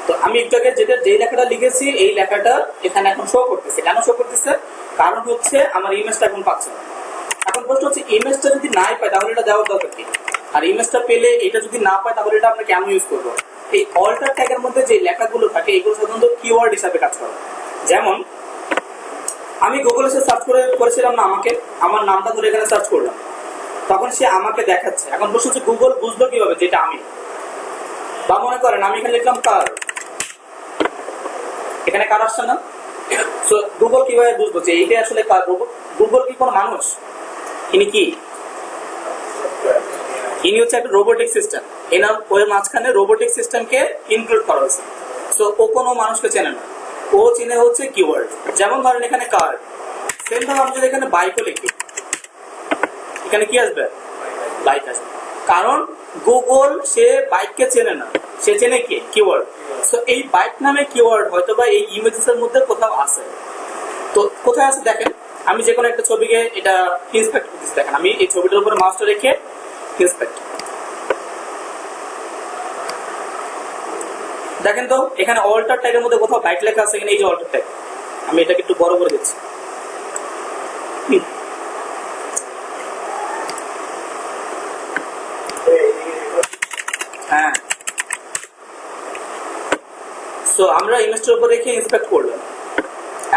Speaker 1: তো আমি একটু আগে যেই লেখাটা লিখেছি এই লেখাটা এখানে এখন শো করতেছে। কেন শো করতেছে? কারণ হচ্ছে আমার ইমেজটা এখন পাচ্ছে না। এখন প্রশ্ন হচ্ছে ইমেজটা যদি নাই পায় তাহলে এটা দেওয়ার দরকার কি? আর ইমেজটা পেলে এটা যদি না পায় তাহলে এটা আমরা কেন ইউজ করবো? এই অল্টার ট্যাগের মধ্যে যে লেখাগুলো থাকে এগুলো সাধারণত কিওয়ার্ড হিসাবে কাজ করে। যেমন আমি গুগলে সার্চ করেছিলাম না, আমার নামটা ধরে এখানে সার্চ করলাম, তখন সে আমাকে দেখাচ্ছে। এখন প্রশ্ন হচ্ছে গুগল বুঝলো কিভাবে যেটা আমি? বা মনে করেন আমি এখানে লিখলাম কার, এখানে কার আসছে না? সো গুগল কিভাবে বুঝবো যে এইটা আসলে কার? গুগল কি কোনো মানুষ? ইনি কি? ইনি হচ্ছে একটা রোবোটিক সিস্টেম। এনার ওর মাঝখানে রোবোটিক সিস্টেমকে ইনক্লুড করা হয়েছে। সো ও কোনো মানুষকে চেনে না, ও চিনে হচ্ছে কিওয়ার্ড। যেমন ধরেন এখানে কার, সেম ভাবে আমি যদি এখানে বাইকও লিখি, এখানে কি আসবে? বাইক আসবে। কারণ গুগল সে বাইককে চেনে না, সে চেনে কি? কিওয়ার্ড। সো এই বাইক নামে কিওয়ার্ড হয়তো বা এই ইমেজেস এর মধ্যে কোথাও আছে। তো কোথায় আছে দেখেন, আমি যে কোনো একটা ছবিকে এটা ইন্সপেক্ট করতেছি। দেখেন আমি এই ছবিটার উপরে মাউসটা রেখে ইন্সপেক্ট, দেখেন তো এখানে অল্টার ট্যাগের মধ্যে কোথাও বাইক লেখা আছে। এখানে এই যে অল্টার ট্যাগ, আমি এটাকে একটু বড় করে দিচ্ছি। হ্যাঁ, সো আমরা ইমেজটার উপর রেখে ইন্সপেক্ট করলাম।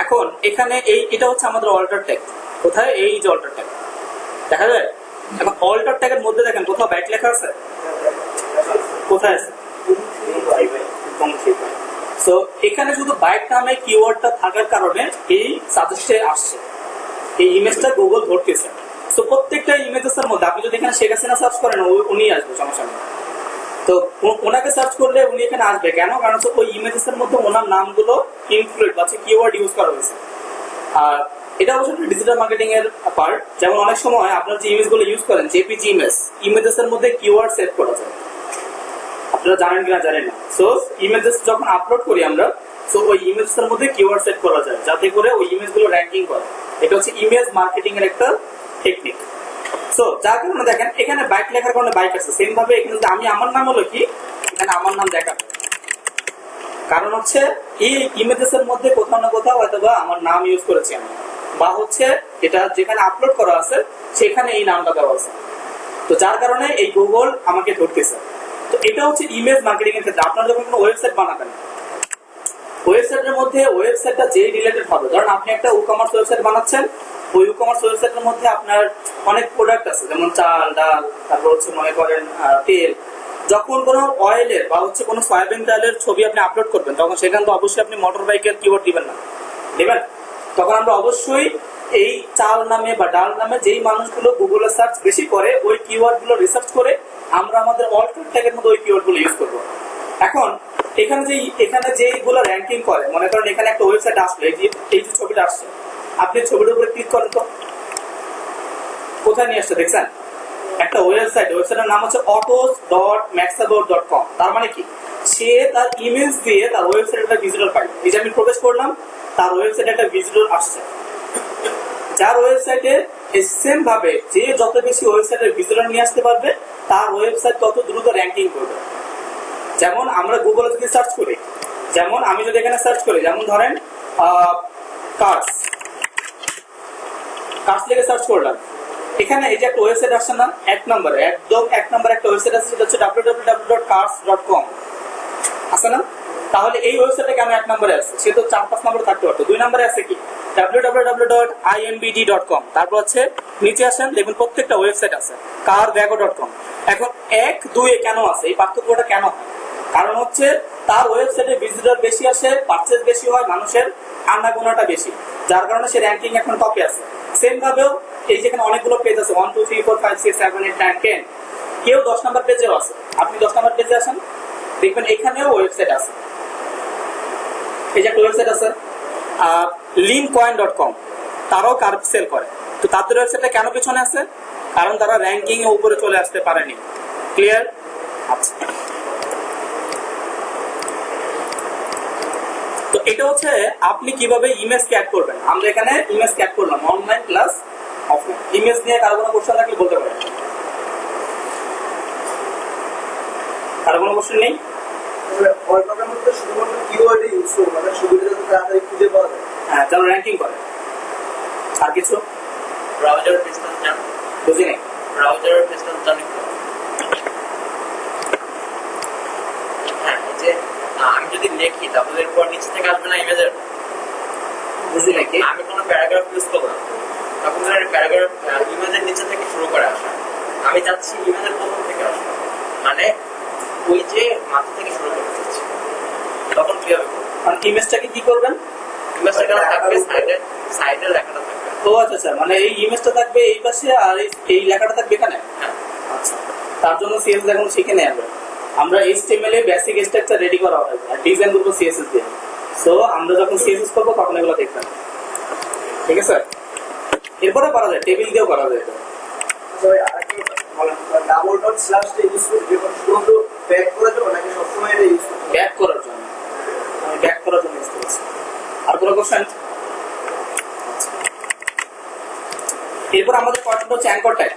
Speaker 1: এখন এখানে এটা হচ্ছে আমাদের অল্টার ট্যাগ। কোথায়? এই যে অল্টার ট্যাগ দেখা যায়। এখন অল্টার ট্যাগের মধ্যে দেখেন কোথাও বাইক লেখা আছে? কোথায় আছে? সো এখানে শুধু বাইক নামে কিওয়ার্ডটা থাকার কারণে এই সাজেস্টে আসছে, এই ইমেজটা গুগল ধরতেছে। সো প্রত্যেকটা ইমেজের মধ্যে আপনি যদি এখানে শেখ হাসিনা সার্চ করেন উনি আসবে, সমস্যা নেই। তো ওনাকে সার্চ করলে উনি এখানে আসবে। কেন? কারণ হচ্ছে ওই ইমেজের মধ্যে ওনার নামগুলো ইনক্লুড আছে, কিওয়ার্ড ইউজ করা হয়েছে। আর এটা অবশ্যই ডিজিটাল মার্কেটিং এর পার্ট। যেমন অনেক সময় আপনার যে ইমেজগুলো ইউজ করেন জেপিজি ইমেজের মধ্যে কিওয়ার্ড সেট করা যায়, আপনারা জানেন কিনা জানেন না। সো ইমেজেস যখন আপলোড করি আমরা, সো ওই ইমেজের মধ্যে কিওয়ার্ড সেট করা যায় যাতে করে ওই ইমেজগুলো র্যাঙ্কিং করে। এটা হচ্ছে ইমেজ মার্কেটিং এর একটা টেকনিক। সো যার কারণে দেখেন এখানে বাইক লেখার কারণে বাইক আছে। সেম ভাবে এখানে যদি আমি আমার নাম হলো কি, এখানে আমার নাম দেখা, কারণ হচ্ছে এই ইমেজের মধ্যে কোথাও না কোথাও হয়তো বা আমার নাম ইউজ করেছি আমি, বা হচ্ছে এটা যেখানে আপলোড করা আছে সেখানে এই নামটা দেওয়া আছে। তো যার কারণে এই গুগল আমাকে ধরতেছে। তো এটা হচ্ছে ইমেজ মার্কেটিং এর ক্ষেত্রে। আপনারা যখন কোনো ওয়েবসাইট বানাবেন, ওয়েবসাইটের মধ্যে ওয়েবসাইটটা যেই রিলেটেড হবে, ধরেন আপনি একটা ই-কমার্স ওয়েবসাইট বানাচ্ছেন, ওই ই-কমার্স ওয়েবসাইটের মধ্যে আপনার অনেক প্রোডাক্ট আছে, যেমন চাল, ডাল, তারপর হচ্ছে মনে করেন তেল। যখন কোনো অয়েলের বা হচ্ছে কোনো সয়াবিন তেলের ছবি আপনি আপলোড করবেন, তখন সেখানে তো অবশ্যই আপনি মোটর বাইকের কিওয়ার্ড দিবেন না, দেবেন? তখন আমরা অবশ্যই এই চাল নামে বা ডাল নামে যেই মানুষগুলো গুগলে সার্চ বেশি করে ওই কিওয়ার্ড গুলো রিসার্চ করে আমরা আমাদের অল্টার ট্যাগের মধ্যে ওই কিওয়ার্ড গুলো ইউজ করবো। এখন এখানে যেগুলো র্যাঙ্কিং করে, মনে করেন এখানে একটা ওয়েবসাইট আসলো, এই যে ছবিটা আসছে, আপনি ছবিটার উপরে ক্লিক করেন তো কোথায় নিয়ে আসছে দেখছেন? একটা ওয়েবসাইটের নাম হচ্ছে autos.maxabout.com। তার মানে কি? সে তার ইমেজ দিয়ে তার ওয়েবসাইটে একটা ভিজিটর পাইল। এই যে আমি প্রবেশ করলাম, তার ওয়েবসাইটে একটা ভিজিটর আসছে, যার ওয়েবসাইটে সেম ভাবে যে যত বেশি ওয়েবসাইটের ভিজিটর নিয়ে আসতে পারবে তার ওয়েবসাইট তত দ্রুত র্যাঙ্কিং করবে। যেমন আমরা গুগলে যদি সার্চ করি, যেমন আমি যদি এখানে সার্চ করি, যেমন ধরেন কার্স লিখে সার্চ করলাম, এখানে এই যে একটা ওয়েবসাইট আসছে না এক নম্বরে, একদম এক নম্বরে একটা ওয়েবসাইট আছে, সেটা হচ্ছে www.cars.com আছে না? তাহলে এই ওয়েবসাইটটা কেন এক নম্বরে আছে? সে তো 4-5 নম্বরে থাকতে পারতো। 2 নম্বরে আছে কি? www.imbd.com। তারপর হচ্ছে নিচে আসেন, দেখুন প্রত্যেকটা ওয়েবসাইট আছে carvago.com। এখন 1-2 কেন আছে? এই পার্থক্যটা কেন হয়? কারণ হচ্ছে তার ওয়েবসাইটে ভিজিটর বেশি আসে, পারচেজ বেশি হয়, মানুষের আনাগোনাটা বেশি, যার কারণে সে র্যাঙ্কিং এখন টপে আছে। সেম ভাবেও এই যেখানে অনেকগুলো পেজ আছে 1 2 3 4 5 6 7 8 9 10, কেউ 10 নম্বর পেজেও আছে। আপনি 10 নম্বর পেজে আসেন, দেখবেন এখানেও ওয়েবসাইট আছে। এই যে একটা ওয়েবসাইট আছে lincoin.com, তারাও কার্ভ সেল করে। তো তাদের ওয়েবসাইটটা কেন পিছনে আছে? কারণ তারা র্যাঙ্কিং এ উপরে চলে আসতে পারেনি। ক্লিয়ার? আচ্ছা, তো এটা হচ্ছে আপনি কিভাবে ইমেজ ক্যাট করবেন। আমরা এখানে ইমেজ ক্যাট করলাম অনলাইন প্লাস অফলাইন। ইমেজ নিয়ে কারো কোনো কোশ্চেন থাকলে বলতে পারেন। কারো কোনো কোশ্চেন নেই?
Speaker 2: ওয়ার্ডমার্কের মধ্যে শুধুমাত্র কিওয়ার্ড ইউজ করব, মানে সুবিধা যাতে তাড়াতাড়ি খুঁজে পাওয়া যায়।
Speaker 1: হ্যাঁ, যেন র্যাঙ্কিং করে। আর কিছু
Speaker 3: ব্রাউজার ডিসটেন্স জানো?
Speaker 1: বুঝি নাই।
Speaker 3: ব্রাউজার ডিসটেন্স জানো? হ্যাঁ, এই যে আমি যদি লিখি তাহলে এরপর নিচে থেকে আসবে না ইমেজের?
Speaker 1: বুঝি নাই কি?
Speaker 3: আমি কোনো প্যারাগ্রাফ ইউজ করব না, তখন ধর প্যারাগ্রাফ ইমেজের নিচে থেকে শুরু করে আসা। আমি চাচ্ছি ইমেজের প্রথম থেকে আসা, মানে ওই যে মাথা থেকে শুরু করে দিচ্ছি, তখন কি হবে?
Speaker 1: মানে ইমেজটাকে কি করবেন?
Speaker 3: ইমেজটা থাকবে সাইডে লেখাটা থাকবে।
Speaker 1: ও আচ্ছা, মানে এই ইমেজটা থাকবে এই পাশে আর এই লেখাটা থাকবে এখানে।
Speaker 3: হ্যাঁ,
Speaker 1: আচ্ছা, তার জন্য সিএসএস এখন শিখে নেই আমরা HTML এ বেসিক স্ট্রাকচার রেডি করা হবে আর ডিজাইন করব সিএসএস দিয়ে। সো আমরা যখন সিএসএস করব তখন এগুলো দেখবেন, ঠিক আছে? এরপরে করা যায়, টেবিল দিয়েও করা যায় এটা।
Speaker 2: সবাই আরেকটু বলেন, ডাবল ডট স্ল্যাশ ইউজ করি যখন শুধু ব্যাক করার জন্য নাকি সবসময় এটা ইউজ করি?
Speaker 1: ব্যাক করার জন্য। আমি ব্যাক করার জন্য ইউজ করেছি। আর কোনো কোশ্চেন? এরপর আমাদের কোশ্চেন হচ্ছে অ্যাঙ্কর ট্যাগ।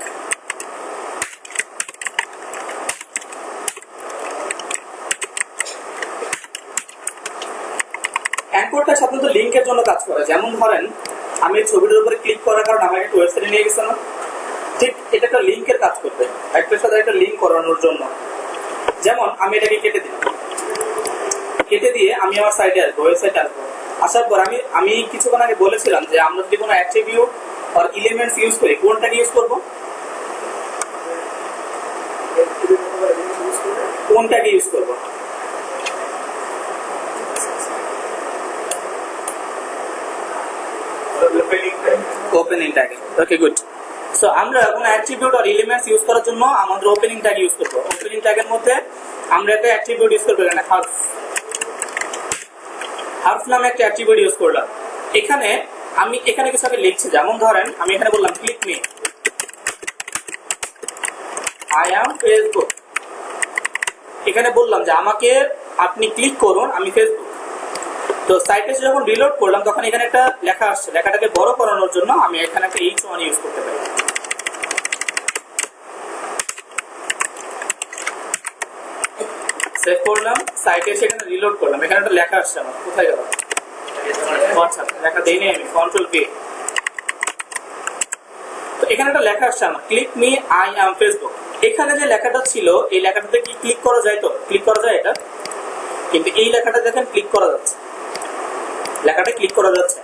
Speaker 1: অ্যাঙ্কর ট্যাগ সাধারণত লিংকের জন্য কাজ করে। যেমন ধরেন আমি ছবিটার উপরে ক্লিক করার কারণে আমাকে একটা ওয়েবসাইটে নিয়ে গেছে না, ঠিক এটা একটা লিংকের কাজ করবে, একটার সাথে একটা লিংক করানোর জন্য। যেমন আমি এটাকে কেটে দিলাম, কেটে দিয়ে আমি আমার সাইটে আসবো, ওয়েবসাইটে আসবো। আসার পর আমি কিছুক্ষণ আগে বলেছিলাম যে আমরা যদি কোনো অ্যাট্রিবিউট আর এলিমেন্টস ইউজ করি, কোনটাকে ইউজ করবো? কোনটাকে ইউজ করবো? Opening tag. Okay, good. So আমরা কোনো অ্যাট্রিবিউট আর এলিমেন্টস ইউজ করার জন্য আমাদের ওপেনিং ট্যাগ ইউজ করবো। ওপেনিং ট্যাগের মধ্যে আমরা একটা অ্যাট্রিবিউট ইউজ করবো, এখানে হার্ফ নামে একটা অ্যাট্রিবিউট ইউজ করলাম। এখানে আমি এখানে কিছু আগে লিখছি, যেমন ধরেন আমি এখানে বললাম click me, I am Facebook. এখানে বললাম যে আমাকে আপনি ক্লিক করুন, আমি ফেসবুক। তো সাইটে যখন রিলোড করলাম তখন এখানে একটা লেখা আসছে, লেখাটাকে বড় করানোর জন্য আমি এখানে একটা H1 ইউজ করতে পারি। সেভ করলাম, সাইটে এসে এখানে রিলোড করলাম, এখানে একটা লেখা আসছে আমার, কোথায় গেল? আচ্ছা, লেখা দেইনি আমি, কন্ট্রোল পে। তো এখানে একটা লেখা আসছে আমার, click me, I am Facebook. এখানে যে লেখাটা ছিল এই লেখাটাতে কি ক্লিক করা যায়? তো ক্লিক করা যায় এটা, কিন্তু এই লেখাটা দেখেন ক্লিক করা যাচ্ছে, লেখাটা ক্লিক করা যাচ্ছে।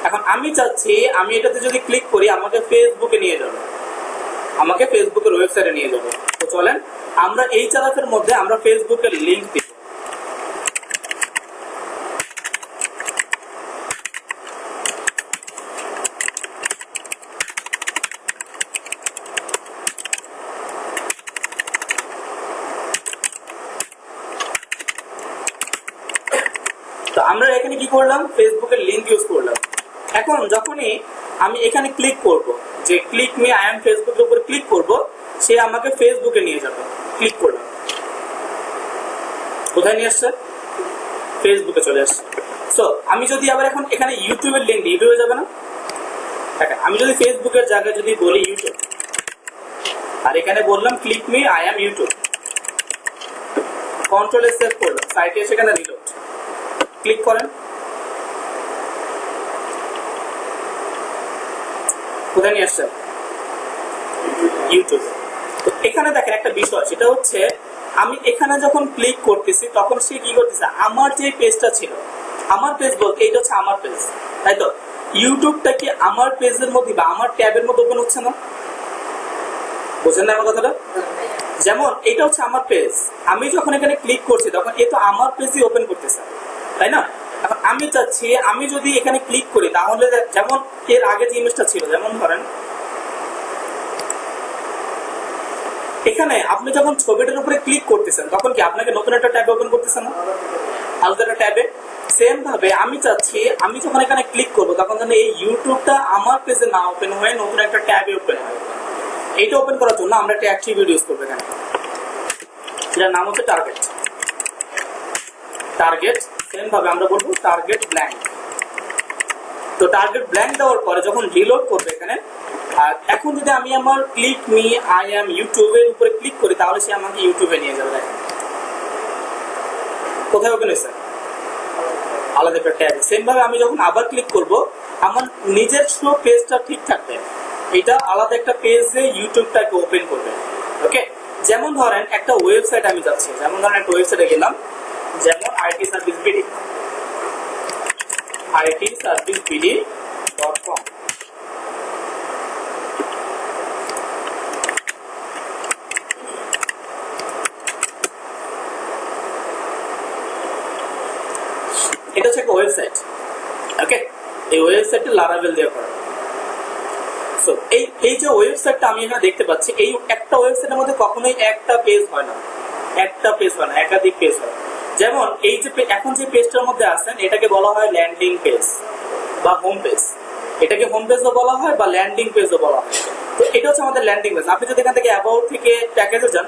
Speaker 1: এখন আমি চাচ্ছি আমি এটাতে যদি ক্লিক করি আমাকে ফেসবুকে নিয়ে যাবে, আমাকে ফেসবুকের ওয়েবসাইটে নিয়ে যাবে। তো চলেন আমরা এই চালাকের মধ্যে আমরা ফেসবুকের লিংক দিব। তো আমরা এখানে কি করলাম? ফেসবুকের লিংক ইউজ করলাম। এখন যখনই আমি এখানে ক্লিক করব, যে ক্লিক মি, আই এম ফেসবুকের উপর ক্লিক করব, সে আমাকে ফেসবুকে নিয়ে যাবে। ক্লিক করলাম, কোথায় নিয়ে আসছে? ফেসবুকে চলে আসছে। সো আমি যদি আবার এখন এখানে ইউটিউবের লিংক দিই, ইউটিউবে যাবে না? আমি যদি ফেসবুকের জায়গায় যদি বলি ইউটিউব, আর এখানে বললাম click me, I am YouTube, control save করলাম, সাইটে এসে এখানে রিলোড, ক্লিক করেন, কোথায় নিয়ে আসছেন? ইউটিউব। তো এখানে দেখেন একটা বিষয়, সেটা হচ্ছে আমি এখানে যখন ক্লিক করতেছি তখন সে কি করতেছে, আমার যে পেজটা ছিল, আমার পেজ বলতে এইটা হচ্ছে আমার পেজ, তাই তো? ইউটিউবটা কি আমার পেজের মধ্যে বা আমার ট্যাবের মধ্যে ওপেন হচ্ছে না? বুঝেন না আমার কথাটা? যেমন এটা হচ্ছে আমার পেজ, আমি যখন এখানে ক্লিক করছি তখন এ তো আমার পেজই ওপেন করতেছে, তাই না? এখন আমি চাচ্ছি আমি যদি এখানে ক্লিক করি তাহলে যেমন এর আগে যে ইমেজটা ছিল, যেমন ধরেন এখানে আপনি যখন ছবিটার উপরে ক্লিক করতেছেন তখন কি আপনাকে নতুন একটা ট্যাব ওপেন করতেছে না, আলাদা একটা ট্যাবে? সেম ভাবে আমি চাচ্ছি আমি যখন এখানে ক্লিক করবো তখন যেন এই ইউটিউবটা আমার পেজে না ওপেন হয়ে নতুন একটা ট্যাবে ওপেন হয়। এইটা ওপেন করার জন্য আমরা একটা অ্যাট্রিবিউট ইউজ করবো এখানে, যেটার নাম হচ্ছে টার্গেট। টার্গেট সেম ভাবে আমরা বলবো টার্গেট ব্ল্যাঙ্ক। তো টার্গেট ব্ল্যাঙ্ক দেওয়ার পরে যখন রিলোড করবে এখানে আর এখন যদি আমি আমার ক্লিক মি আই এম ইউটিউবের উপরে ক্লিক করি তাহলে সে আমাকে ইউটিউবে নিয়ে যাবে। দেখেন কোথায় ওপেন হয়েছে, আলাদা একটা ট্যাব। সেম ভাবে আমি যখন আবার ক্লিক করব আমার নিজের শো পেজটা ঠিক থাকবে, এটা আলাদা একটা পেজে ইউটিউবটাকে ওপেন করবে। ওকে, যেমন ধরেন একটা ওয়েবসাইট আমি যাচ্ছি, যেমন ধরেন একটা ওয়েবসাইটে গেলাম, যেমন itservicebd.com। এটা হচ্ছে একটা ওয়েবসাইট। ওকে, এই ওয়েবসাইটটা লারাভেল দিয়ে করা। সো এই যে ওয়েবসাইটটা আমি এখানে দেখতে পাচ্ছি, এই একটা ওয়েবসাইটের মধ্যে কখনোই একটা পেজ হয় না, একাধিক পেজ হয়। যেমন এই যে এখন যে পেজটার মধ্যে আছেন এটাকে বলা হয় ল্যান্ডিং পেজ বা হোম পেজ। এটাকে হোম পেজও বলা হয় বা ল্যান্ডিং পেজও বলা হয়। তো এটা হচ্ছে আমাদের ল্যান্ডিং পেজ। আপনি যদি এখান থেকে অ্যাবাউট থেকে প্যাকেজে যান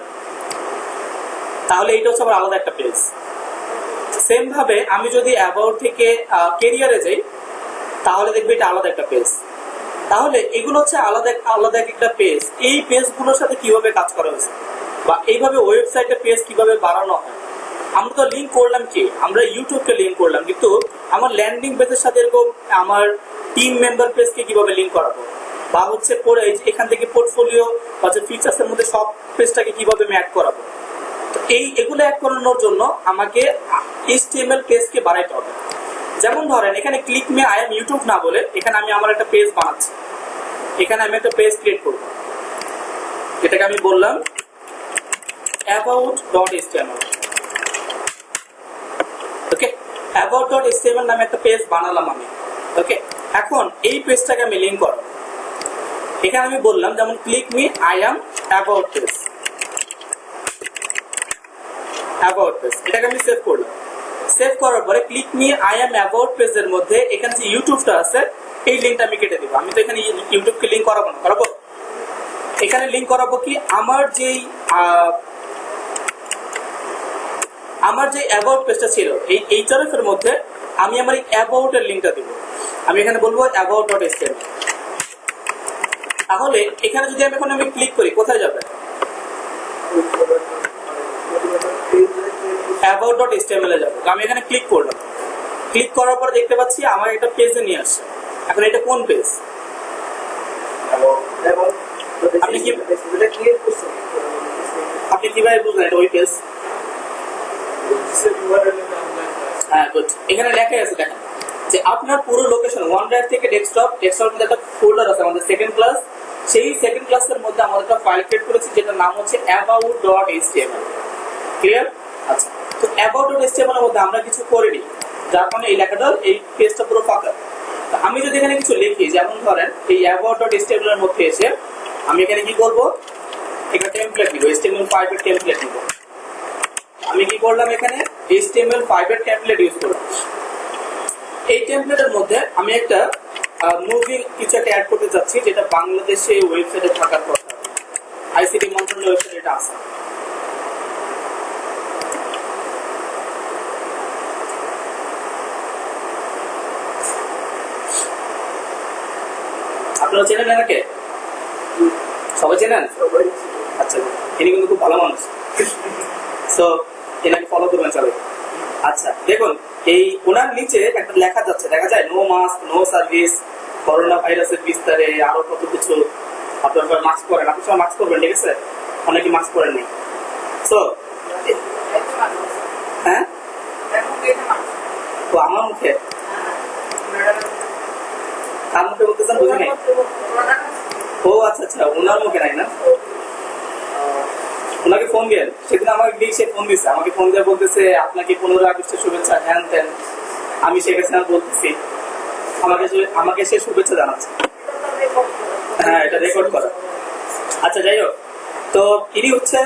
Speaker 1: তাহলে এটা হচ্ছে আবার আলাদা একটা পেজ। সেম ভাবে আমি যদি অ্যাবাউট থেকে কেরিয়ারে যাই তাহলে দেখবে এটা আলাদা একটা পেজ। তাহলে এগুলো হচ্ছে আলাদা একটা পেজ। এই পেজগুলোর সাথে কিভাবে কাজ করা হয়েছে বা এইভাবে ওয়েবসাইটে পেজ কিভাবে বাড়ানো হয়, আমরা তো লিঙ্ক করলাম কি, আমরা ইউটিউবকে লিঙ্ক করলাম, কিন্তু আমার ল্যান্ডিং পেজের সাথে এরকম আমার টিম মেম্বার পেজকে কিভাবে লিঙ্ক করাবো, বা হচ্ছে এখান থেকে পোর্টফোলিও বা ফিচার্সের মধ্যে সব পেজটাকে কিভাবে আমি অ্যাড করাবো। তো এগুলো অ্যাড করানোর জন্য আমাকে HTML পেজকে বানাইতে হবে। যেমন ধরেন এখানে click me I am YouTube না বলে এখানে আমি আমার একটা পেজ বানাচ্ছি, এখানে আমি একটা পেজ ক্রিয়েট করব, এটাকে আমি বললাম about.html। ওকে, about.html নামে একটা পেজ বানালাম আমি। ওকে, এখন এই পেজটাকে আমি লিংক করব, এখানে আমি বললাম যেমন click me I am about page, এটাকে আমি সেভ করলাম। সেভ করার পরে click me I am about পেজের মধ্যে এখানে যে ইউটিউবটা আছে এই লিঙ্কটা আমি কেটে দিব। আমি তো এখানে ইউটিউবকে লিঙ্ক করাবো না, করাবো এখানে লিঙ্ক করাবো কি আমার যে অ্যাবাউট পেজটা ছিল এই এইচআরএফ এর মধ্যে আমি আমার এই অ্যাবাউট এর লিঙ্কটা দিব। আমি এখানে বলবো about.html। তাহলে এখানে যদি আমি ক্লিক করি কোথায় যাবে, about.html এ যাবে। আমি এখানে ক্লিক করলাম, ক্লিক করার পর দেখতে পাচ্ছি আমার একটা পেজে নিয়ে আসছে। এখন এটা কোন পেজ, আপনি কিভাবে বুঝলেন এটা ওই পেজ? হ্যাঁ, গুড। এখানে লেখা আছে দেখেন যে আপনার পুরো লোকেশন OneDrive থেকে ডেস্কটপের মধ্যে একটা ফোল্ডার আছে আমাদের সেকেন্ড ক্লাস, সেই সেকেন্ড ক্লাসের মধ্যে আমাদের একটা ফাইল ক্রিয়েট করেছি যেটার নাম হচ্ছে about.html। ক্লিয়ার? আচ্ছা, তো about.html এর মধ্যে আমরা কিছু করিনি, যার কারণে এই লেখাটার এই পেজটা পুরো ফাঁকা। আমি যদি এখানে কিছু লিখি, যেমন ধরেন এই about.html এর মধ্যে এসে আমি এখানে কি করব, একটা টেমপ্লেট নিব, HTML5 এর টেমপ্লেট নিব। আমি কি করলাম, এখানে HTML5 এর টেমপ্লেট ইউজ করলাম। এই টেমপ্লেটের মধ্যে আমি একটা মুভি কিছু একটা অ্যাড করতে যাচ্ছি, যেটা বাংলাদেশে ওয়েবসাইটে থাকার কথা, আইসিটি মন্ত্রণালয়ের ওয়েবসাইটে এটা আছে। আপনারা চেনেন এনাকে? সবাই চেনেন? আচ্ছা, ইনি কিন্তু খুব ভালো মানুষ, সো এনাকে ফলো করবেন সবাই। আচ্ছা, দেখুন এই ওনার নিচে একটা লেখা যাচ্ছে, দেখা যায় no mask no service, corona ভাইরাসের বিস্তারে, আরো কত কিছু। আপনারা মাস্ক পরেন, আপনি সবাই মাস্ক করবেন, ঠিক আছে? অনেকে মাস্ক পরেননি। সো হ্যাঁ, তো আমার মুখে, কার মুখে বলতেছেন বুঝি নাই? ও আচ্ছা আচ্ছা, ওনার মুখে নাই না? ওনাকে ফোন দিলেন, সেদিন আমাকে সে ফোন দিচ্ছে, আমাকে ফোন দিয়ে বলতেছে আপনাকে 15 আগস্টের শুভেচ্ছা, হ্যান ত্যান। আমি শেখ হাসিনা বলতেছি, আমাকে সে শুভেচ্ছা জানাচ্ছে। হ্যাঁ, এটা রেকর্ড করা। আচ্ছা, যাই হোক, তো ইনি হচ্ছে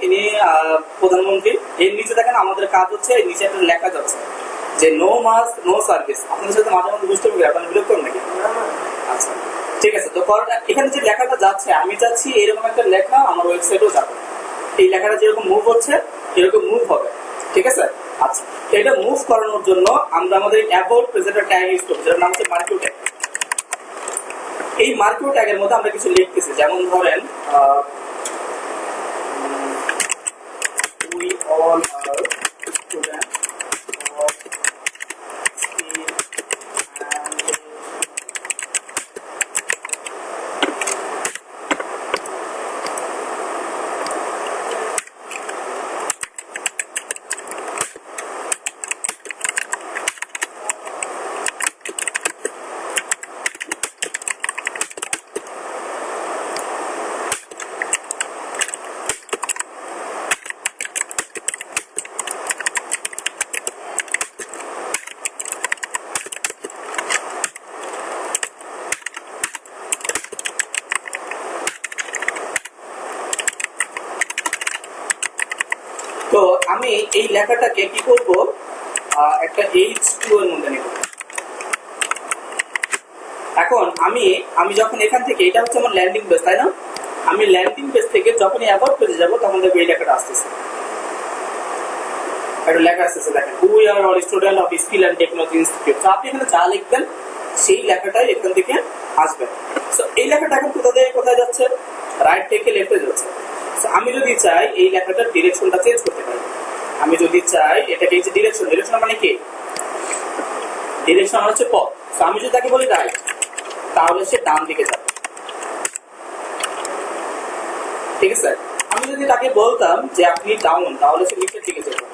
Speaker 1: ইনি প্রধানমন্ত্রী। এর নিচে দেখেন আমাদের কাজ হচ্ছে, এই নিচে একটা লেখা যাচ্ছে যে নো মাস্ক নো সার্ভিস। আপনাদের সাথে মাঝে মাঝে বুঝতে হবে, আপনার বিরক্ত করেন নাকি? আচ্ছা, ঠিক আছে। তো এখানে যে লেখাটা যাচ্ছে, আমি চাচ্ছি এরকম একটা লেখা আমার ওয়েবসাইটেও যাবে। এই লেখাটা যেরকম মুভ হচ্ছে এরকম মুভ হবে, ঠিক আছে? আচ্ছা, এটা মুভ করানোর জন্য আমরা আমাদের অ্যাবাউট পেজের ট্যাগ ইউজ করব, যার নাম হচ্ছে মার্কিউ ট্যাগ। এই মার্কিও ট্যাগের মধ্যে আমরা কিছু লিখতেছি, যেমন ধরেন we all are students of skill and তো আমি এই লেখাটাকে কি করব, একটা H2 এর মধ্যে নেব। এখন আমি যখন এখান থেকে, এটা হচ্ছে আমার ল্যান্ডিং পেজ তাই না, আমি ল্যান্ডিং পেজ থেকে যখনই অ্যাবাউট পেজে যাব তখন দেখবো এই লেখাটা আসতেছে, একটা লেখা আসতেছে, দেখেন we are all student of skill and technology institute. তো আপনি এখানে যা লিখবেন সেই লেখাটাই এখান থেকে আসবে। সো এই লেখাটা এখন কোথায় যাচ্ছে, রাইট থেকে লেফটে যাচ্ছে। সো আমি যদি চাই এই লেখাটার ডিরেকশনটা চেঞ্জ করতে পারি, আমি যদি চাই এটাকে, এই যে ডিরেকশন মানে কি, ডিরেকশন মানে হচ্ছে পথ। সো আমি যদি তাকে বলি রাইট, তাহলে সে ডান দিকে যাবে, ঠিক আছে। আমি যদি তাকে বলতাম যে আপনি ডাউন, তাহলে সে নিচের দিকে যাবে,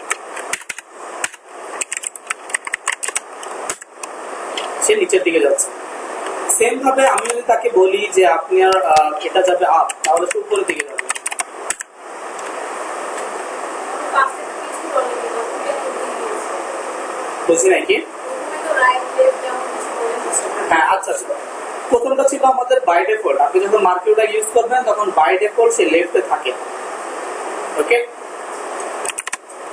Speaker 1: সে নিচের দিকে যাচ্ছে। সেম ভাবে আমি যদি তাকে বলি যে আপনার এটা যাবে আপ, তাহলে সে উপরের দিকে যাবে। বুঝি নাকি? হ্যাঁ, আচ্ছা আচ্ছা, প্রথমটা ছিল আমাদের বাই ডিফল্ট। আপনি যখন মার্কিউটা ইউজ করবেন তখন বাই ডিফল্ট সে লেফটে থাকে, ওকে।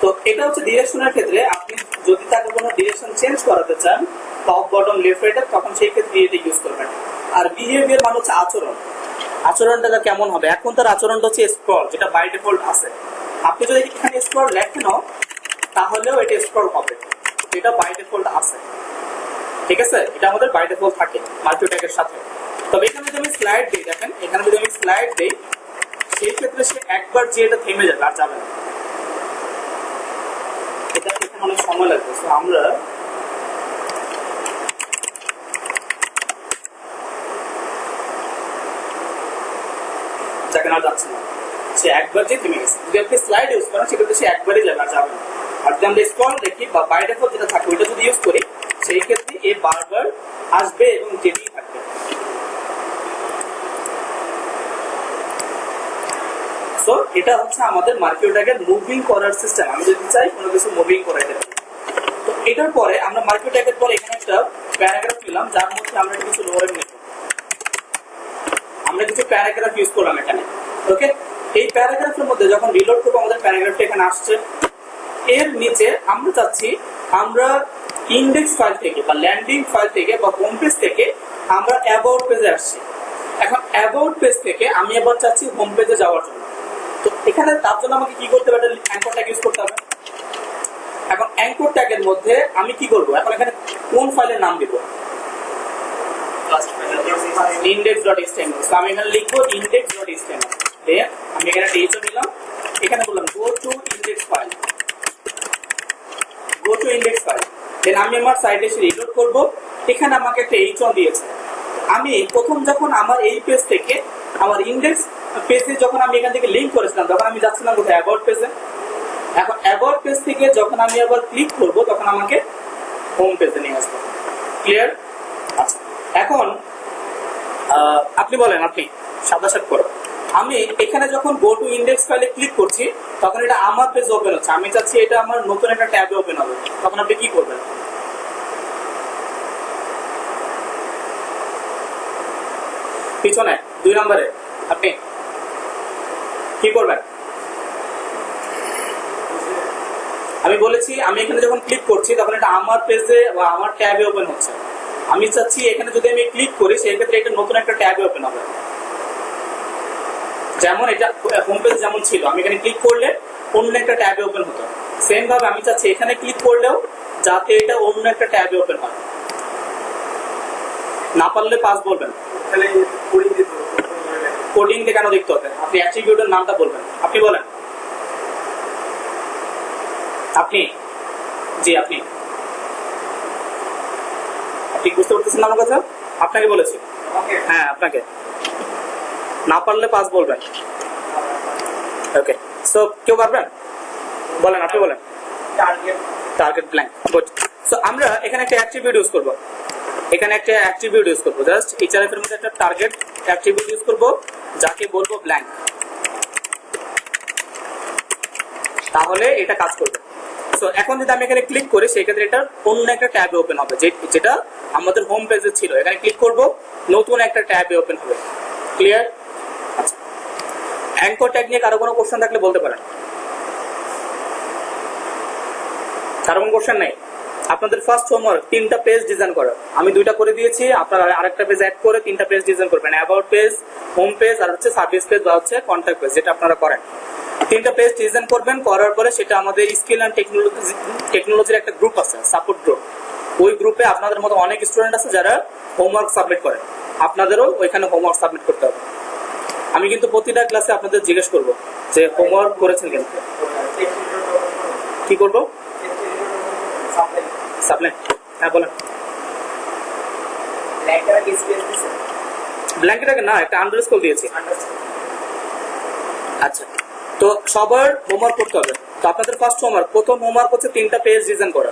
Speaker 1: তো এটা হচ্ছে ডিরেকশনের ক্ষেত্রে। আপনি যদি তাকে কোনো ডিরেকশন চেঞ্জ করাতে চান, টপ বটম লেফট রাইট, তখন সেই ক্ষেত্রে এটা ইউজ করবেন। আর বিহেভিয়ার মানে হচ্ছে আচরণ, আচরণটা কেমন হবে। এখন তার আচরণটা হচ্ছে স্ক্রল, যেটা বাই ডিফল্ট আছে। আপনি যদি এখানে স্ক্রল লেখেন তাহলেও এটা স্ক্রল হবে, এটা বাই ডিফল্ট আছে, ঠিক আছে। এটা আমাদের বাই ডিফল্ট থাকে মার্কিও ট্যাগের সাথে। তবে এখানে যদি আমি স্লাইড দিই, দেখেন এখানে যদি আমি স্লাইড দিই, সেই ক্ষেত্রে সে একবার যে এটা থেমে যাবে, আর যাবে না। এটা এখানে অনেক সময় লাগবে। তো আমরা যাকে না যাচ্ছে না, সে একবার যে থেমে গেছে। যদি আপনি স্লাইড ইউজ করেন সেক্ষেত্রে সে একবারই যাবে, আর যাবে না। আর যদি আমরা স্ক্রল দেখি বা বাই ডিফল্ট যেটা থাকে ওইটা যদি ইউজ করি, সেই ক্ষেত্রে এ বারবার আসবে এবং যেতেই থাকবে। সো এটা হচ্ছে আমাদের মার্কিও ট্যাগের মুভিং করার সিস্টেম। আমি যদি চাই কোনো কিছু মুভিং করাইতে পারি। তো এটার পরে আমরা মার্কিও ট্যাগের পরে এখানে একটা প্যারাগ্রাফ নিলাম, যার মধ্যে আমরা কিছু লোয়ার নেব, আমরা কিছু প্যারাগ্রাফ ইউজ করলাম এখানে, ওকে। এই প্যারাগ্রাফের মধ্যে যখন রিলোড করবো আমাদের প্যারাগ্রাফটা এখানে আসছে। এর নিচে আমরা চাচ্ছি আমরা ইন্ডেক্স ফাইল থেকে বা ল্যান্ডিং ফাইল থেকে বা হোম পেজ থেকে আমরা অ্যাবাউট পেজে আসছি। এখন অ্যাবাউট পেজ থেকে আমি এবার চাচ্ছি হোম পেজে যাওয়ার জন্য। তো এখানে তার জন্য আমাকে কি করতে হবে, অ্যাঙ্কর ট্যাগ ইউজ করতে হবে। এখন অ্যাঙ্কর ট্যাগের মধ্যে আমি কি করব, এখন এখানে কোন ফাইলের নাম দিব, index.html। তো আমি এখানে লিখবো index.html। দেন আমি এখানে টেক্সট দিলাম, এখানে বললাম go to index file, দেন আমি আমার সাইটে এসে রিলোড করব। এখানে আমাকে একটা h1 দিয়েছে। আমি প্রথম যখন আমার এই পেজ থেকে আমার ইন্ডেক্স পেজে যখন আমি এখান থেকে লিংক করেছিলাম, তখন আমি যাচ্ছিলাম কোথায়, অ্যাবাউট পেজে। এখন অ্যাবাউট পেজ থেকে যখন আমি আবার ক্লিক করব তখন আমাকে হোম পেজে নিয়ে আসবে। ক্লিয়ার? আচ্ছা, এখন আপনি বলেন, আপনি সাদাসাত করো। আমি এখানে যখন গো টু ইন্ডেক্স ফাইলে ক্লিক করছি তখন এটা আমার পেজ ওপেন হচ্ছে। আমি চাচ্ছি এটা আমার নতুন একটা ট্যাবে ওপেন হবে, তখন আপনি কি করবেন? পিছনে 2 নম্বরে আপনি কি করবেন? আমি বলেছি আমি এখানে যখন ক্লিক করছি তখন এটা আমার পেজে বা আমার ট্যাবে ওপেন হচ্ছে। আমি চাচ্ছি এখানে যদি আমি ক্লিক করি সেই ক্ষেত্রে এটা নতুন একটা ট্যাবে ওপেন হবে। যেমন এটা হোম পেজ যেমন ছিল, আমি এখানে ক্লিক করলে অন্য একটা ট্যাবে ওপেন হতো। সেম ভাবে আমি চাচ্ছি এখানে ক্লিক করলেও যাতে এটা অন্য একটা ট্যাবে ওপেন হয়। না পারলে পাস বলবেন।
Speaker 2: তাহলে কোডিং দিতে হবে
Speaker 1: কোডিং দিয়ে কেন দেখতে হবে? আপনি অ্যাট্রিবিউটের নামটা বলবেন। আপনি বলেন। আপনি জি আপনি আপনি বুঝতে পারতেছেন না আমার কথা? আপনাকে বলেছি।
Speaker 2: ওকে
Speaker 1: হ্যাঁ আপনাকে। না পারলে পাস বলবেন। ওকে, সো কেউ পারবেন? বলেন, আপনি বলেন।
Speaker 2: Target
Speaker 1: target blank. Good. So আমরা এখানে একটা অ্যাট্রিবিউট ইউজ করব। এখানে একটা অ্যাট্রিবিউট ইউজ করব, জাস্ট এইচআরএফ এর মধ্যে একটা টার্গেট অ্যাট্রিবিউট ইউজ করব যাকে বলবো ব্ল্যাঙ্ক। তাহলে এটা কাজ করবে। সো এখন যদি আমি এখানে ক্লিক করি সেই ক্ষেত্রে এটা অন্য একটা ট্যাবে ওপেন হবে, যেটা আমাদের হোম পেজে ছিল। এখানে ক্লিক করব, নতুন একটা ট্যাবে ওপেন হবে। ক্লিয়ার? আচ্ছা, অ্যাঙ্কর ট্যাগ নিয়ে কারো কোনো কোশ্চেন থাকলে বলতে পারেন। কারো কোনো কোশ্চেন নেই? আপনাদের ফার্স্ট হোমওয়ার্ক 3টা পেজ ডিজাইন করা। আমি 2টা করে দিয়েছি, আপনারা আরেকটা পেজ অ্যাড করে 3টা পেজ ডিজাইন করবেন। অ্যাবাউট পেজ, হোম পেজ আর হচ্ছে সার্ভিস পেজ বা হচ্ছে কন্ট্যাক্ট পেজ, যেটা আপনারা করেন। 3টা পেজ ডিজাইন করবেন, করার পরে সেটা আমাদের স্কিল অ্যান্ড টেকনোলজির একটা গ্রুপ আছে, সাপোর্ট গ্রুপ। ওই গ্রুপে আপনাদের মতো অনেক স্টুডেন্ট আছে যারা হোমওয়ার্ক সাবমিট করেন। আপনাদেরও ওইখানে হোমওয়ার্ক সাবমিট করতে হবে। আমি কিন্তু প্রতিটা ক্লাসে আপনাদের জিজ্ঞেস করব যে হোমওয়ার্ক করেছেন কিনা। কি করব? সাপ্লাই। হ্যাঁ বলেন। ব্ল্যাঙ্কেট না, একটা আন্ডারস্কোর দিয়েছি। আচ্ছা, তো সবার হোমওয়ার্ক করতে হবে। তো আপনাদের ফার্স্ট হোমওয়ার্ক, প্রথম হোমওয়ার্ক হচ্ছে 3টা পেজ ডিজাইন করা।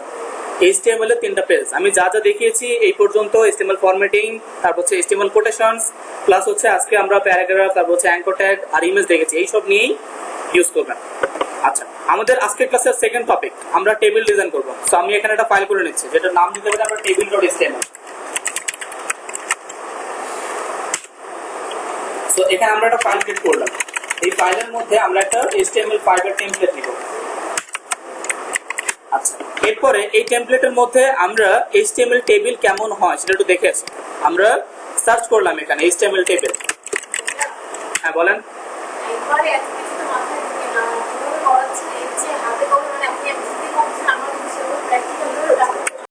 Speaker 1: HTML এর 3টা পেজ আমি যা যা দেখিয়েছি এই পর্যন্ত, HTML ফরম্যাটিং, তারপর হচ্ছে HTML কোটেশনস, প্লাস হচ্ছে আজকে আমরা প্যারাগ্রাফ, তারপর হচ্ছে অ্যাঙ্কর ট্যাগ আর ইমেজ দেখেছি, এই সব নিয়েই ইউজ করবেন। আচ্ছা, আমাদের আজকের ক্লাসের সেকেন্ড টপিক, আমরা টেবিল ডিজাইন করব। সো আমি এখানে একটা ফাইল করে নিচ্ছি, যেটার নাম দিতে হবে আমরা table.html। সো এখানে আমরা একটা ফাইল ক্রিয়েট করলাম। এই ফাইলের মধ্যে আমরা একটা HTML5 এর টেমপ্লেট নিব। আচ্ছা, এরপরে এই টেমপ্লেটের মধ্যে আমরা HTML টেবিল কেমন হয় সেটা একটু দেখে আসি। আমরা সার্চ করলাম এখানে HTML টেবিল। হ্যাঁ বলেন।
Speaker 4: একবারে এত কিছু তো মাথায় ঢুকে না, কিভাবে করাচ্ছেন? এর যে হাতে করে মানে আপনি একদিন করছেন